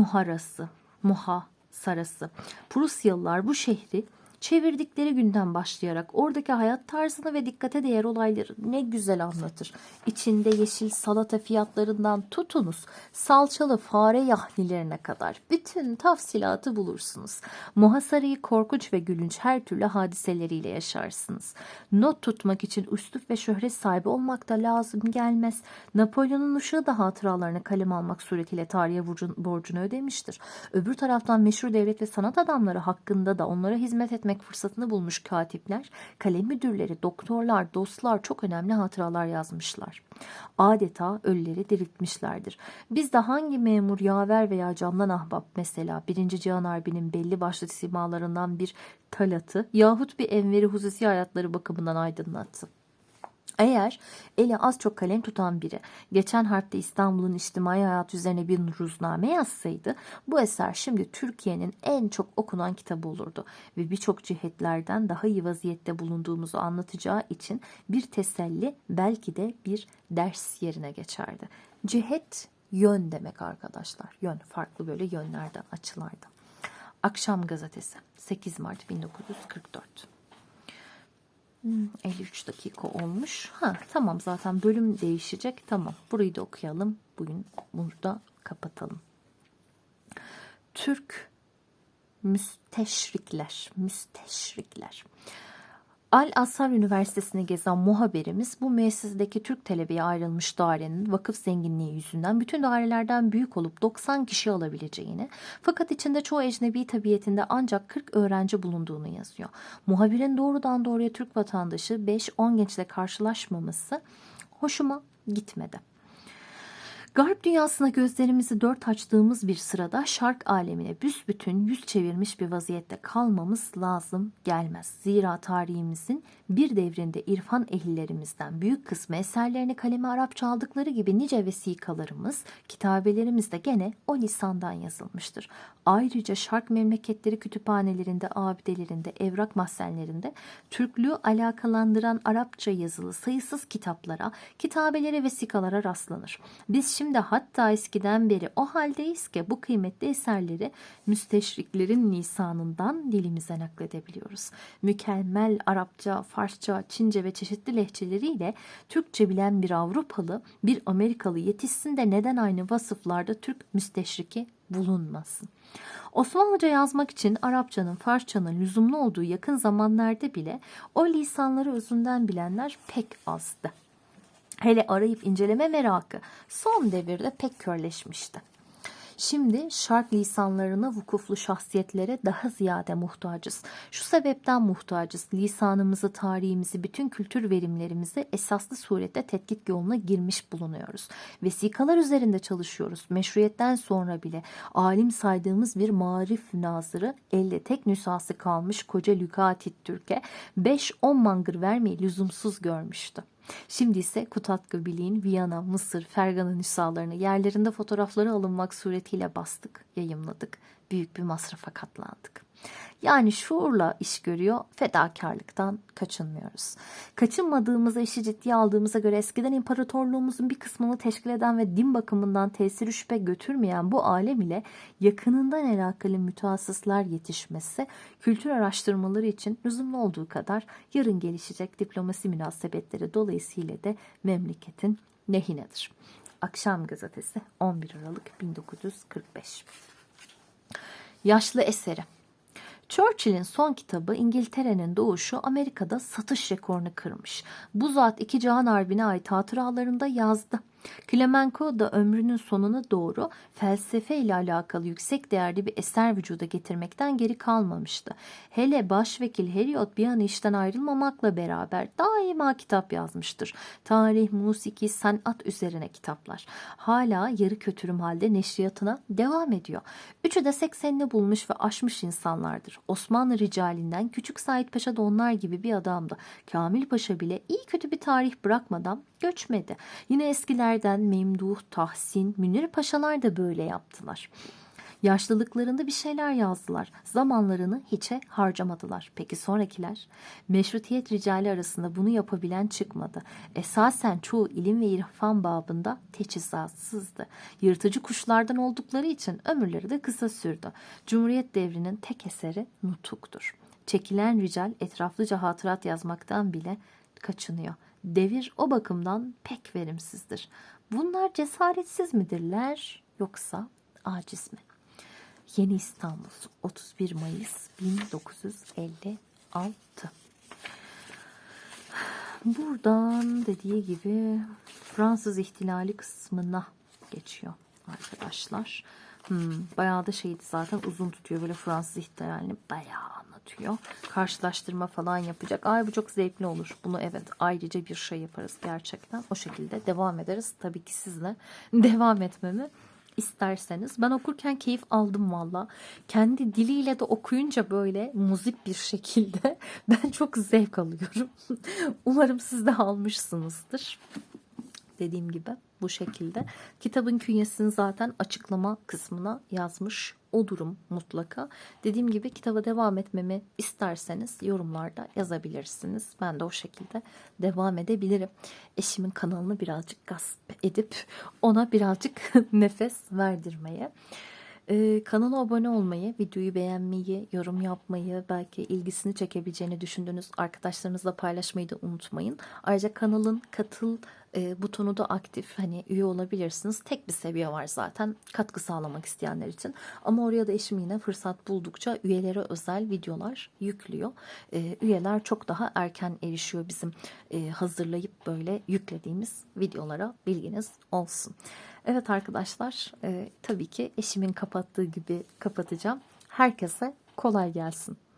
Speaker 1: Muhasarası. Prusyalılar bu şehri çevirdikleri günden başlayarak oradaki hayat tarzını ve dikkate değer olayları ne güzel anlatır. İçinde yeşil salata fiyatlarından tutunuz, salçalı fare yahnilerine kadar bütün tafsilatı bulursunuz. Muhasarayı korkunç ve gülünç her türlü hadiseleriyle yaşarsınız. Not tutmak için üslup ve şöhret sahibi olmak da lazım gelmez. Napolyon'un uşağı da hatıralarını kalem almak suretiyle tarihe borcunu ödemiştir. Öbür taraftan meşhur devlet ve sanat adamları hakkında da onlara hizmet etmek fırsatını bulmuş katipler, kalem müdürleri, doktorlar, dostlar çok önemli hatıralar yazmışlar. Adeta ölüleri diriltmişlerdir. Bizde hangi memur, yaver veya candan ahbap mesela 1. Cihan Harbi'nin belli başlı simalarından bir Talat'ı yahut bir Enver-i Hususi hayatları bakımından aydınlattı? Eğer eli az çok kalem tutan biri geçen harpte İstanbul'un içtimai hayatı üzerine bir ruzname yazsaydı bu eser şimdi Türkiye'nin en çok okunan kitabı olurdu ve birçok cihetlerden daha iyi vaziyette bulunduğumuzu anlatacağı için bir teselli belki de bir ders yerine geçerdi. Cihet yön demek arkadaşlar. Yön farklı böyle yönlerden açılardı. Akşam Gazetesi 8 Mart 1944. 53 dakika olmuş. Tamam zaten bölüm değişecek. Tamam burayı da okuyalım. Bugün burada kapatalım. Türk müsteşrikler. Al-Azhar Üniversitesi'ni gezen muhabirimiz bu müessesedeki Türk talebeye ayrılmış dairenin vakıf zenginliği yüzünden bütün dairelerden büyük olup 90 kişi alabileceğini, fakat içinde çoğu ecnebi tabiyetinde ancak 40 öğrenci bulunduğunu yazıyor. Muhabirin doğrudan doğruya Türk vatandaşı 5-10 gençle karşılaşmaması hoşuma gitmedi. Garp dünyasına gözlerimizi dört açtığımız bir sırada şark alemine büsbütün yüz çevirmiş bir vaziyette kalmamız lazım gelmez. Zira tarihimizin bir devrinde irfan ehlilerimizden büyük kısmı eserlerini kaleme Arapça aldıkları gibi nice vesikalarımız, kitabelerimiz de gene o lisandan yazılmıştır. Ayrıca şark memleketleri kütüphanelerinde, abidelerinde, evrak mahzenlerinde Türklüğü alakalandıran Arapça yazılı sayısız kitaplara, kitabelere, vesikalara rastlanır. Biz şimdi hatta eskiden beri o haldeyiz ki bu kıymetli eserleri müsteşriklerin lisanından dilimize nakledebiliyoruz. Mükemmel Arapça, Farsça, Çince ve çeşitli lehçeleriyle Türkçe bilen bir Avrupalı, bir Amerikalı yetişsin de neden aynı vasıflarda Türk müsteşriki bulunmasın? Osmanlıca yazmak için Arapçanın, Farsçanın lüzumlu olduğu yakın zamanlarda bile o lisanları özünden bilenler pek azdı. Hele arayıp inceleme merakı son devirde pek körleşmişti. Şimdi şark lisanlarına vukuflu şahsiyetlere daha ziyade muhtacız. Şu sebepten muhtacız. Lisanımızı, tarihimizi, bütün kültür verimlerimizi esaslı surette tetkik yoluna girmiş bulunuyoruz. Vesikalar üzerinde çalışıyoruz. Meşruiyetten sonra bile alim saydığımız bir marif nazırı elde tek nüshası kalmış koca Lügatit Türk'e 5-10 mangır vermeyi lüzumsuz görmüştü. Şimdi ise Kutatkı Bilik'in Viyana, Mısır, Fergana nüshalarını yerlerinde fotoğrafları alınmak suretiyle bastık, yayımladık. Büyük bir masrafa katlandık. Yani şuurla iş görüyor, fedakarlıktan kaçınmıyoruz. Kaçınmadığımıza, işi ciddiye aldığımıza göre eskiden imparatorluğumuzun bir kısmını teşkil eden ve din bakımından tesiri şüphe götürmeyen bu alem ile yakınından alakalı mütehassıslar yetişmesi, kültür araştırmaları için lüzumlu olduğu kadar yarın gelişecek diplomasi münasebetleri dolayısıyla da memleketin lehinedir. Akşam Gazetesi 11 Aralık 1945. Yaşlı eseri. Churchill'in son kitabı İngiltere'nin doğuşu Amerika'da satış rekorunu kırmış. Bu zat iki Cihan Harbi'ne ait hatıralarında yazdı. Clemenceau da ömrünün sonuna doğru felsefe ile alakalı yüksek değerli bir eser vücuda getirmekten geri kalmamıştı. Hele başvekil Heriot bir an işten ayrılmamakla beraber daima kitap yazmıştır. Tarih, musiki, sanat üzerine kitaplar. Hala yarı kötürüm halde neşriyatına devam ediyor. Üçü de 80'ini bulmuş ve aşmış insanlardır. Osmanlı ricalinden Küçük Said Paşa da onlar gibi bir adamdı. Kamil Paşa bile iyi kötü bir tarih bırakmadan göçmedi. Yine eskilerden Memduh, Tahsin, Münir Paşalar da böyle yaptılar. Yaşlılıklarında bir şeyler yazdılar. Zamanlarını hiçe harcamadılar. Peki sonrakiler? Meşrutiyet ricali arasında bunu yapabilen çıkmadı. Esasen çoğu ilim ve irfan babında teçhizatsızdı. Yırtıcı kuşlardan oldukları için ömürleri de kısa sürdü. Cumhuriyet devrinin tek eseri nutuktur. Çekilen rical etraflıca hatırat yazmaktan bile kaçınıyor. Devir o bakımdan pek verimsizdir. Bunlar cesaretsiz midirler yoksa aciz mi? Yeni İstanbul 31 Mayıs 1956. Buradan dediği gibi Fransız ihtilali kısmına geçiyor arkadaşlar. Bayağı da şeydi zaten, uzun tutuyor böyle Fransız ihtilalini bayağı anlatıyor. Karşılaştırma falan yapacak. Ay bu çok zevkli olur. Bunu evet ayrıca bir şey yaparız gerçekten. O şekilde devam ederiz. Tabii ki sizle devam etmemi isterseniz. Ben okurken keyif aldım valla. Kendi diliyle de okuyunca böyle muzip bir şekilde ben çok zevk alıyorum. Umarım siz de almışsınızdır. Dediğim gibi bu şekilde. Kitabın künyesini zaten açıklama kısmına yazmış olurum mutlaka. Dediğim gibi kitaba devam etmemi isterseniz yorumlarda yazabilirsiniz. Ben de o şekilde devam edebilirim. Eşimin kanalını birazcık gasp edip ona birazcık nefes verdirmeye. Kanala abone olmayı, videoyu beğenmeyi, yorum yapmayı, belki ilgisini çekebileceğini düşündüğünüz arkadaşlarınızla paylaşmayı da unutmayın. Ayrıca kanalın katıl Butonu da aktif. Hani üye olabilirsiniz. Tek bir seviye var zaten katkı sağlamak isteyenler için. Ama oraya da eşim yine fırsat buldukça üyelere özel videolar yüklüyor. Üyeler çok daha erken erişiyor bizim hazırlayıp böyle yüklediğimiz videolara, bilginiz olsun. Evet arkadaşlar, tabii ki eşimin kapattığı gibi kapatacağım. Herkese kolay gelsin.